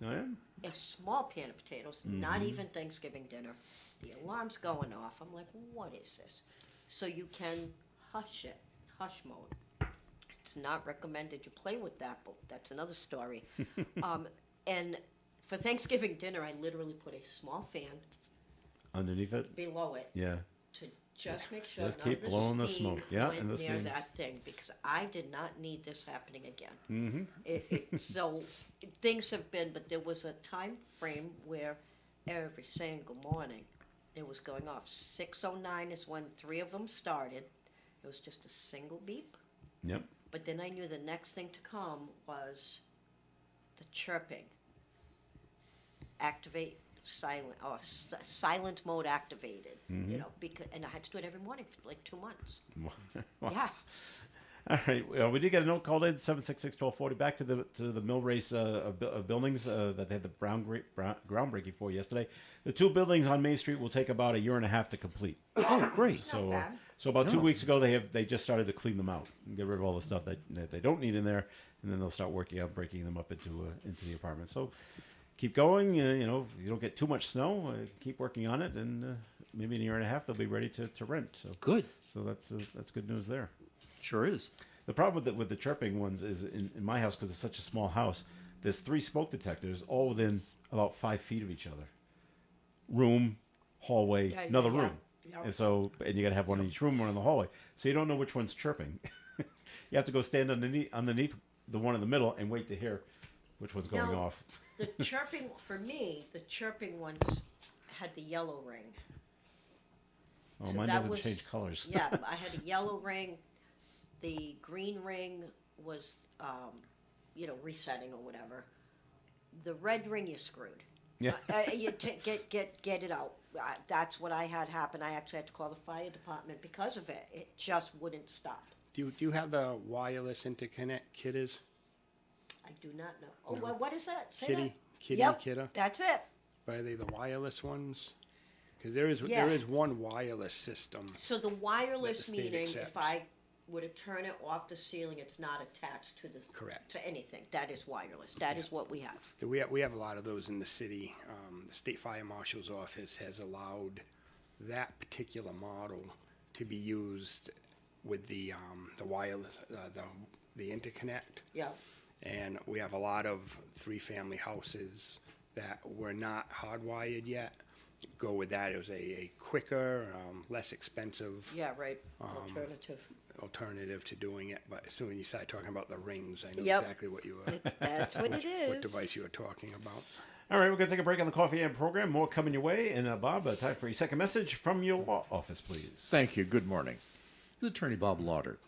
Oh, yeah? a small pan of potatoes, not even Thanksgiving dinner. The alarm's going off. I'm like, what is this? So you can hush it, hush mode. It's not recommended you play with that, but that's another story. And for Thanksgiving dinner, I literally put a small fan Underneath it? below it Yeah. to just make sure Just none keep of the blowing the steam smoke. Yeah, went and the near steam. that thing because I did not need this happening again. Mm-hmm. So things have been, but there was a time frame where every single morning it was going off. 6:09 is when 3 of them started. It was just a single beep. Yep. But then I knew the next thing to come was the chirping. Activate silent or silent mode activated. Because and I had to do it every morning for like 2 months. Wow. Yeah. All right. Well, we did get a note called in 766-1240. Back to the mill race of buildings that they had the groundbreaking for yesterday. The 2 buildings on Main Street will take about 1.5 years to complete. Oh, great. So, bad. so about 2 No. weeks ago, they just started to clean them out and get rid of all the stuff that they don't need in there, and then they'll start working on breaking them up into the apartment. So, keep going. If you don't get too much snow, keep working on it, and maybe in 1.5 years they'll be ready to rent. So, Good. so that's good news there. Sure is. The problem with the chirping ones is in my house, because it's such a small house, there's 3 smoke detectors all within about 5 feet of each other. Room, hallway, Yeah, another yeah, room. yeah. And you got to have one in each room, one in the hallway. So you don't know which one's chirping. You have to go stand underneath the one in the middle and wait to hear which one's going Now, off. The chirping, for me, the chirping ones had the yellow ring. Oh, So mine that doesn't was- change colors. Yeah, I had a yellow ring. The green ring was, resetting or whatever. The red ring, you're screwed. Yeah. You get it out. That's what I had happen. I actually had to call the fire department because of it. It just wouldn't stop. Do you have the wireless interconnect kitters? I do not know. Oh, well, what is that? Say Kitty, that. kitty, Yep, kidder. that's it. But are they the wireless ones? Because there Yeah. is one wireless system. So the wireless state meaning, accepts. if I were to turn it off the ceiling, it's not attached to the Correct. to anything. That is wireless. That is what we have. We have a lot of those in the city. The state fire marshal's office has allowed that particular model to be used with the wireless the interconnect. Yeah. And we have a lot of 3-family houses that were not hardwired yet. Go with that. It was a quicker, less expensive Yeah. Right. Um, Alternative. to doing it. But as soon as you started talking about the rings, I know Yep. exactly what you were, That's what it is. what device you were talking about. All right, we're going to take a break on the Coffee and program. More coming your way. And Bob, time for your second message from your law office, please. Thank you. Good morning. This is Attorney Bob Lauder.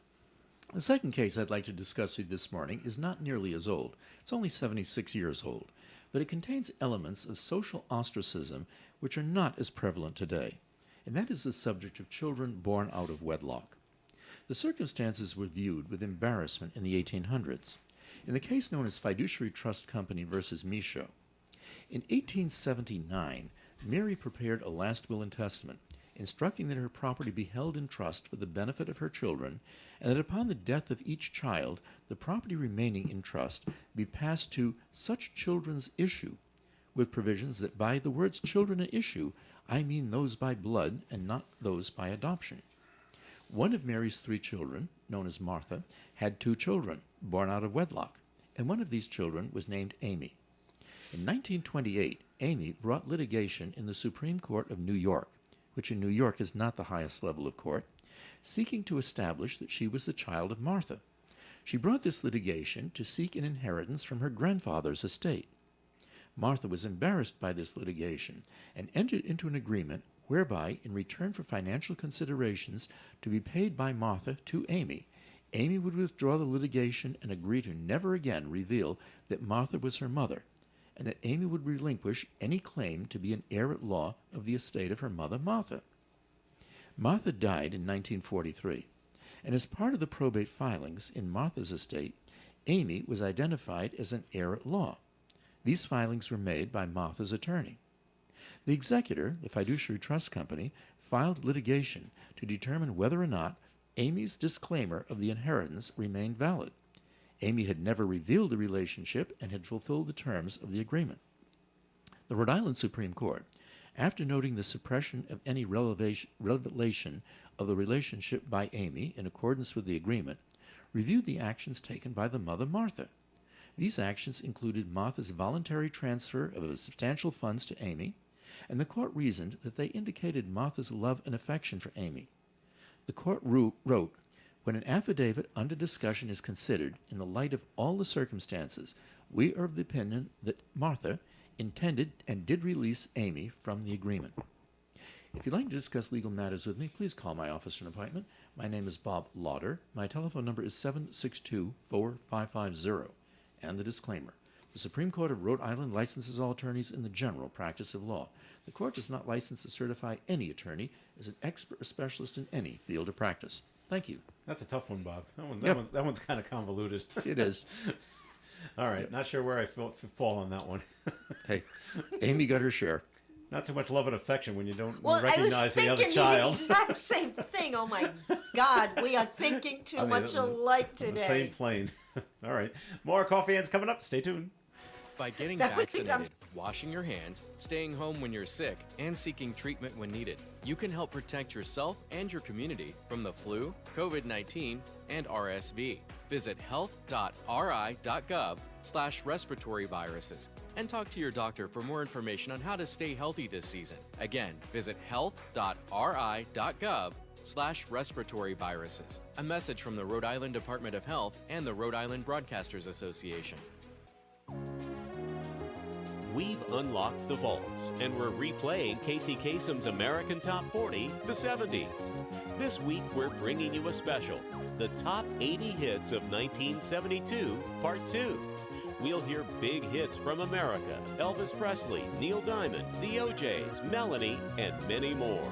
The second case I'd like to discuss with you this morning is not nearly as old. It's only 76 years old, but it contains elements of social ostracism which are not as prevalent today, and that is the subject of children born out of wedlock. The circumstances were viewed with embarrassment in the 1800s. In the case known as Fiduciary Trust Company versus Michaud, in 1879, Mary prepared a last will and testament, instructing that her property be held in trust for the benefit of her children, and that upon the death of each child, the property remaining in trust be passed to such children's issue, with provisions that by the words children in issue, I mean those by blood and not those by adoption. One of Mary's 3 children, known as Martha, had 2 children, born out of wedlock, and one of these children was named Amy. In 1928, Amy brought litigation in the Supreme Court of New York, which in New York is not the highest level of court, seeking to establish that she was the child of Martha. She brought this litigation to seek an inheritance from her grandfather's estate. Martha was embarrassed by this litigation and entered into an agreement whereby, in return for financial considerations to be paid by Martha to Amy, Amy would withdraw the litigation and agree to never again reveal that Martha was her mother, and that Amy would relinquish any claim to be an heir at law of the estate of her mother, Martha. Martha died in 1943, and as part of the probate filings in Martha's estate, Amy was identified as an heir at law. These filings were made by Martha's attorney. The executor, the fiduciary trust company, filed litigation to determine whether or not Amy's disclaimer of the inheritance remained valid. Amy had never revealed the relationship and had fulfilled the terms of the agreement. The Rhode Island Supreme Court, after noting the suppression of any revelation of the relationship by Amy in accordance with the agreement, reviewed the actions taken by the mother, Martha. These actions included Martha's voluntary transfer of substantial funds to Amy, and the court reasoned that they indicated Martha's love and affection for Amy. The court wrote, "When an affidavit under discussion is considered in the light of all the circumstances, we are of the opinion that Martha intended and did release Amy from the agreement." If you'd like to discuss legal matters with me, please call my office for an appointment. My name is Bob Lauder. My telephone number is 762-4550. And the disclaimer. The Supreme Court of Rhode Island licenses all attorneys in the general practice of law. The court does not license or certify any attorney as an expert or specialist in any field of practice. Thank you. That's a tough one, Bob. Yep. That one's kind of convoluted. It is. All right, not sure where I fall on that one. Hey, Amy got her share. Not too much love and affection when you don't Well, I was recognize the thinking other the child. exact same thing. Oh my God, we are thinking too much alike On today. the same plane. All right, more coffee hands coming up. Stay tuned. By getting That was the vaccinated, washing your hands, staying home when you're sick, and seeking treatment when needed, you can help protect yourself and your community from the flu, COVID-19, and RSV. Visit health.ri.gov/respiratory viruses and talk to your doctor for more information on how to stay healthy this season. Again, visit health.ri.gov/respiratory viruses. A message from the Rhode Island Department of Health and the Rhode Island Broadcasters Association. We've unlocked the vaults, and we're replaying Casey Kasem's American Top 40, the 70s. This week, we're bringing you a special, the Top 80 Hits of 1972, Part 2. We'll hear big hits from America, Elvis Presley, Neil Diamond, the O'Jays, Melanie, and many more.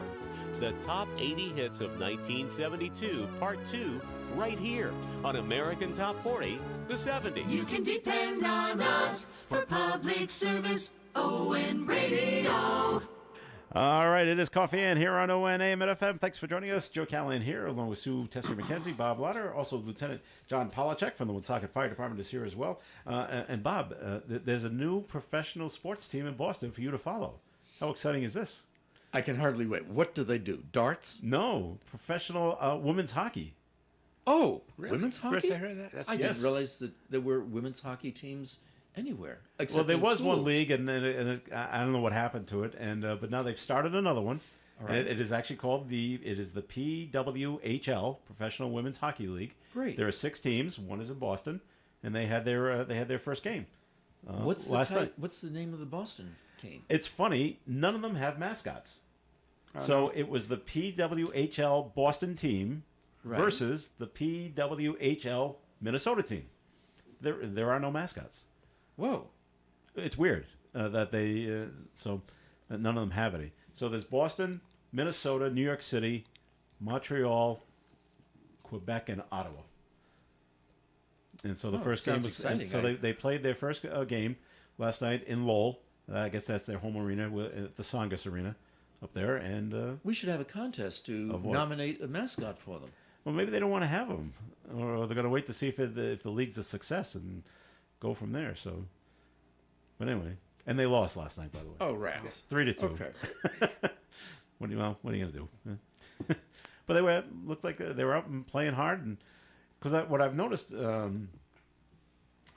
The Top 80 Hits of 1972, Part 2, right here on American Top 40, the 70s. You can depend on us for public service, ON Radio. All right, it is Coffee and here on ONAM at FM. Thanks for joining us. Joe Callahan here, along with Sue Tessie McKenzie, Bob Lauder, also Lieutenant John Polachek from the Woonsocket Fire Department is here as well. And Bob, there's a new professional sports team in Boston for you to follow. How exciting is this? I can hardly wait. What do they do? Darts? No, professional women's hockey. Oh, Really? women's hockey? First I heard that. That's I Yes. didn't realize that there were women's hockey teams anywhere. Except Well, there in was one schools. league, and I don't know what happened to it, and but now they've started another one. right. And it is actually called the PWHL, Professional Women's Hockey League. Great. There are 6 teams. One is in Boston, and they had their first game. What's the last night. What's the name of the Boston team? It's funny, none of them have mascots. So it was the PWHL Boston team Right. versus the PWHL Minnesota team. There are no mascots. Whoa. It's weird that they none of them have any. So there's Boston, Minnesota, New York City, Montreal, Quebec, and Ottawa. And so the first game sounds was exciting. so they played their first game last night in Lowell. I guess that's their home arena, at the Songus Arena up there. And We should have a contest to Of what? nominate a mascot for them. well, maybe they don't want to have them, or they're going to wait to see if the league's a success and go from there. So, but anyway, and they lost last night, by the way. Oh, rats. 3-2. Okay. What are you going to do? But they looked like they were up and playing hard, and because what I've noticed when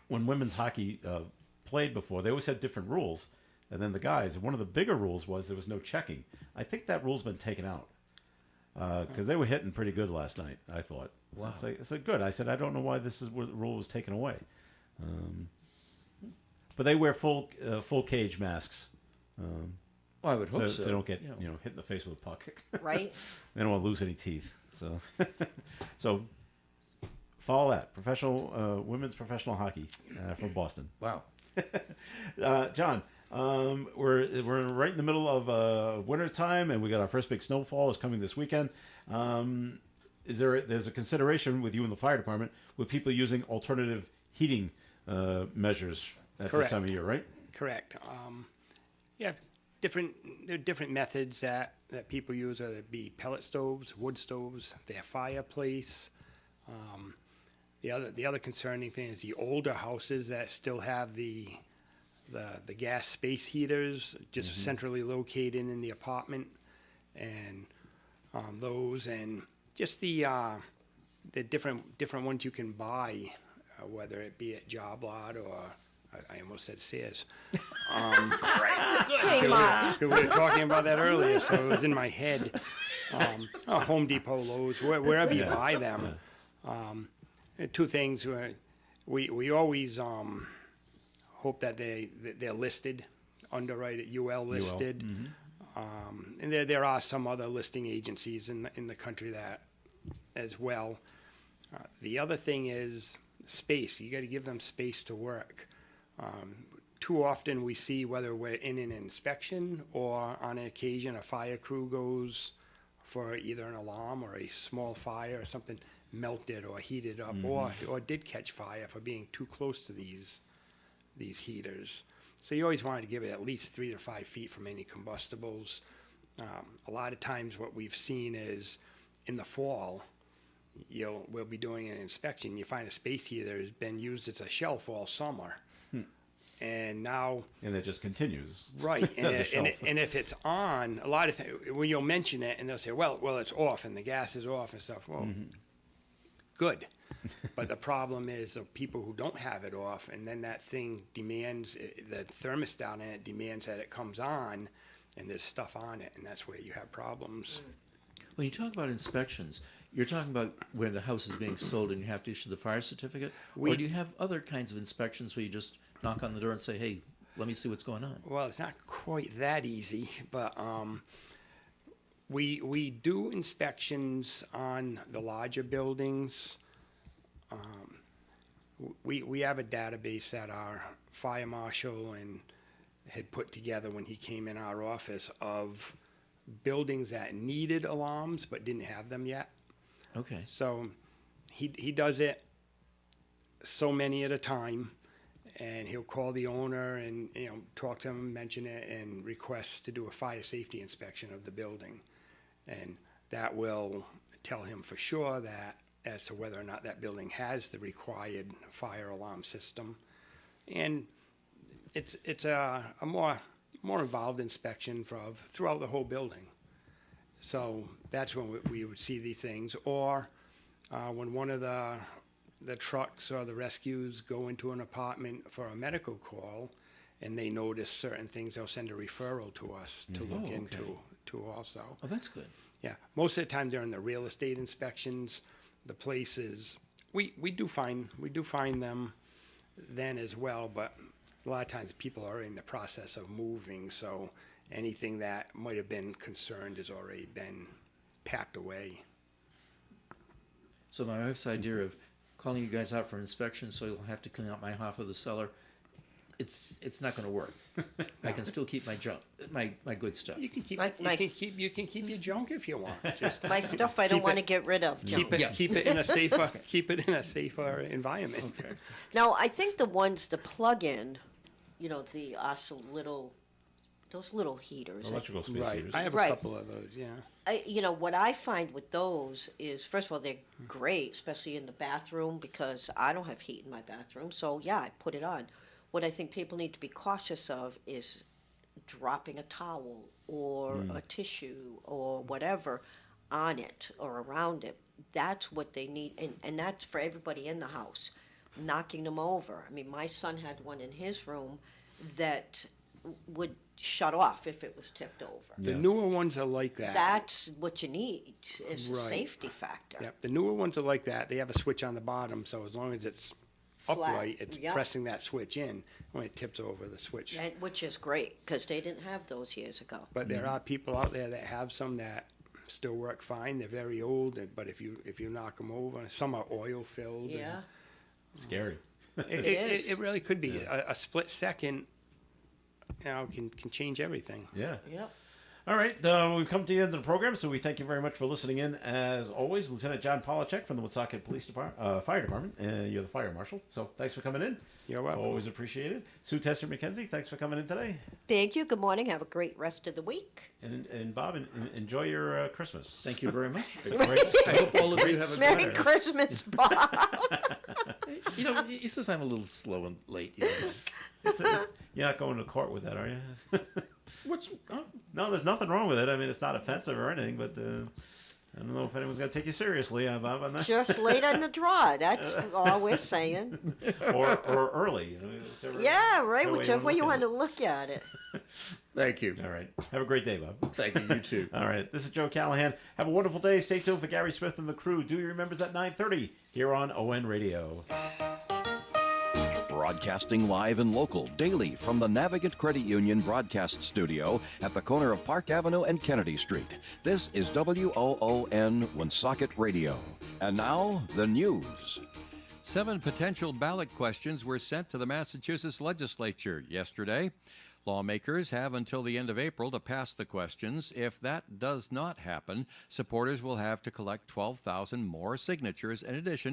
women's hockey played before, they always had different rules, and then the guys. One of the bigger rules was there was no checking. I think that rule's been taken out because they were hitting pretty good last night. I thought. Wow. It's like good. I said I don't know why this rule was taken away. but they wear full cage masks. Well, I would hope So, so. so they don't get you know. hit in the face with a puck. Right? They don't want to lose any teeth. So, so follow that women's professional hockey from Boston. Wow. John, we're right in the middle of winter time, and we got our first big snowfall is coming this weekend. There's a consideration with you in the fire department with people using alternative heating measures at Correct. this time of year, right? Correct. Yeah, there are different methods that people use, whether it be pellet stoves, wood stoves, their fireplace. The other concerning thing is the older houses that still have the gas space heaters just centrally located in the apartment, and those, and just the different ones you can buy, whether it be at Job Lot or I almost said Sears. Kmart. We were talking about that earlier, so it was in my head. Home Depot, Lowe's, wherever you buy them. Two things. We always hope that they're listed, underwrite UL listed. And there are some other listing agencies in the country that as well. The other thing is space. You got to give them space to work. Too often we see, whether we're in an inspection or on an occasion a fire crew goes for either an alarm or a small fire or something, melted or heated up or did catch fire for being too close to these heaters. So you always wanted to give it at least 3 to 5 feet from any combustibles. A lot of times what we've seen is in the fall, we'll be doing an inspection. You find a space heater has been used as a shelf all summer. And now... And it just continues. Right. as a shelf. And if it's on, a lot of times, when you'll mention it, and they'll say, well, it's off, and the gas is off and stuff. Well, good. But the problem is the people who don't have it off, and then that thing demands, the thermostat in it demands that it comes on, and there's stuff on it, and that's where you have problems. When you talk about inspections, you're talking about when the house is being sold and you have to issue the fire certificate? Or do you have other kinds of inspections where you just knock on the door and say, hey, let me see what's going on? Well, it's not quite that easy, but we do inspections on the larger buildings. We have a database that our fire marshal had put together when he came in our office of buildings that needed alarms but didn't have them yet. Okay. So he does it so many at a time, and he'll call the owner and talk to him, mention it, and request to do a fire safety inspection of the building, and that will tell him for sure that as to whether or not that building has the required fire alarm system, and it's a more involved inspection throughout the whole building. So that's when we would see these things, or when one of the trucks or the rescues go into an apartment for a medical call, and they notice certain things, they'll send a referral to us to look into also. Oh, that's good. Yeah, most of the time during the real estate inspections, the places we do find them then as well, but a lot of times people are in the process of moving, so anything that might have been concerned has already been packed away. So my wife's idea of calling you guys out for inspection so you'll have to clean out my half of the cellar, it's not going to work. I can still keep my junk, my good stuff. You can keep My- you can keep your junk if you want. Just My stuff I don't keep want to it- get rid of. keep John. it keep it in a safer environment. Okay. Now, I think the plug-in, the those little heaters. Electrical space Right. heaters. I have a Right. couple of those. Yeah. What I find with those is, first of all, they're great, especially in the bathroom, because I don't have heat in my bathroom. So, yeah, I put it on. What I think people need to be cautious of is dropping a towel or a tissue or whatever on it or around it. That's what they need, and that's for everybody in the house, knocking them over. I mean, my son had one in his room that would shut off if it was tipped over. The newer ones are like that. That's what you need is a Right. safety factor. Yep. The newer ones are like that. They have a switch on the bottom, so as long as it's upright, it's Yep. pressing that switch in. When it tips over, the switch. And, which is great, because they didn't have those years ago. But there are people out there that have some that still work fine. They're very old, but if you knock them over, some are oil filled. Yeah. Scary. It really could be a split second. Can change everything. Yeah. Yep. All right, we've come to the end of the program, so we thank you very much for listening in. As always, Lieutenant John Polachek from the Woonsocket Police Department, Fire Department. You're the fire marshal, so thanks for coming in. You're welcome. Always appreciated. Sue Tester McKenzie, thanks for coming in today. Thank you. Good morning. Have a great rest of the week. And Bob, enjoy your Christmas. Thank you very much. Great- I hope all of you have a Merry good. Christmas, Bob. You know, he says I'm a little slow and late. You know. You're not going to court with that, are you? What's No, there's nothing wrong with it. I mean, it's not offensive or anything, but I don't know if anyone's going to take you seriously, Bob, on that. Just late on the draw. That's all we're saying. or early. You know, whichever, Yeah, right. Whichever way you wanna want look to look at it. Thank you. All right. Have a great day, Bob. Thank you. You too. All right. This is Joe Callahan. Have a wonderful day. Stay tuned for Gary Smith and the crew. Do your members at 9:30 here on ON Radio. Broadcasting live and local daily from the Navigant Credit Union broadcast studio at the corner of Park Avenue and Kennedy Street. This is WOON Woonsocket Radio. And now, the news. 7 potential ballot questions were sent to the Massachusetts legislature yesterday. Lawmakers have until the end of April to pass the questions. If that does not happen, supporters will have to collect 12,000 more signatures in addition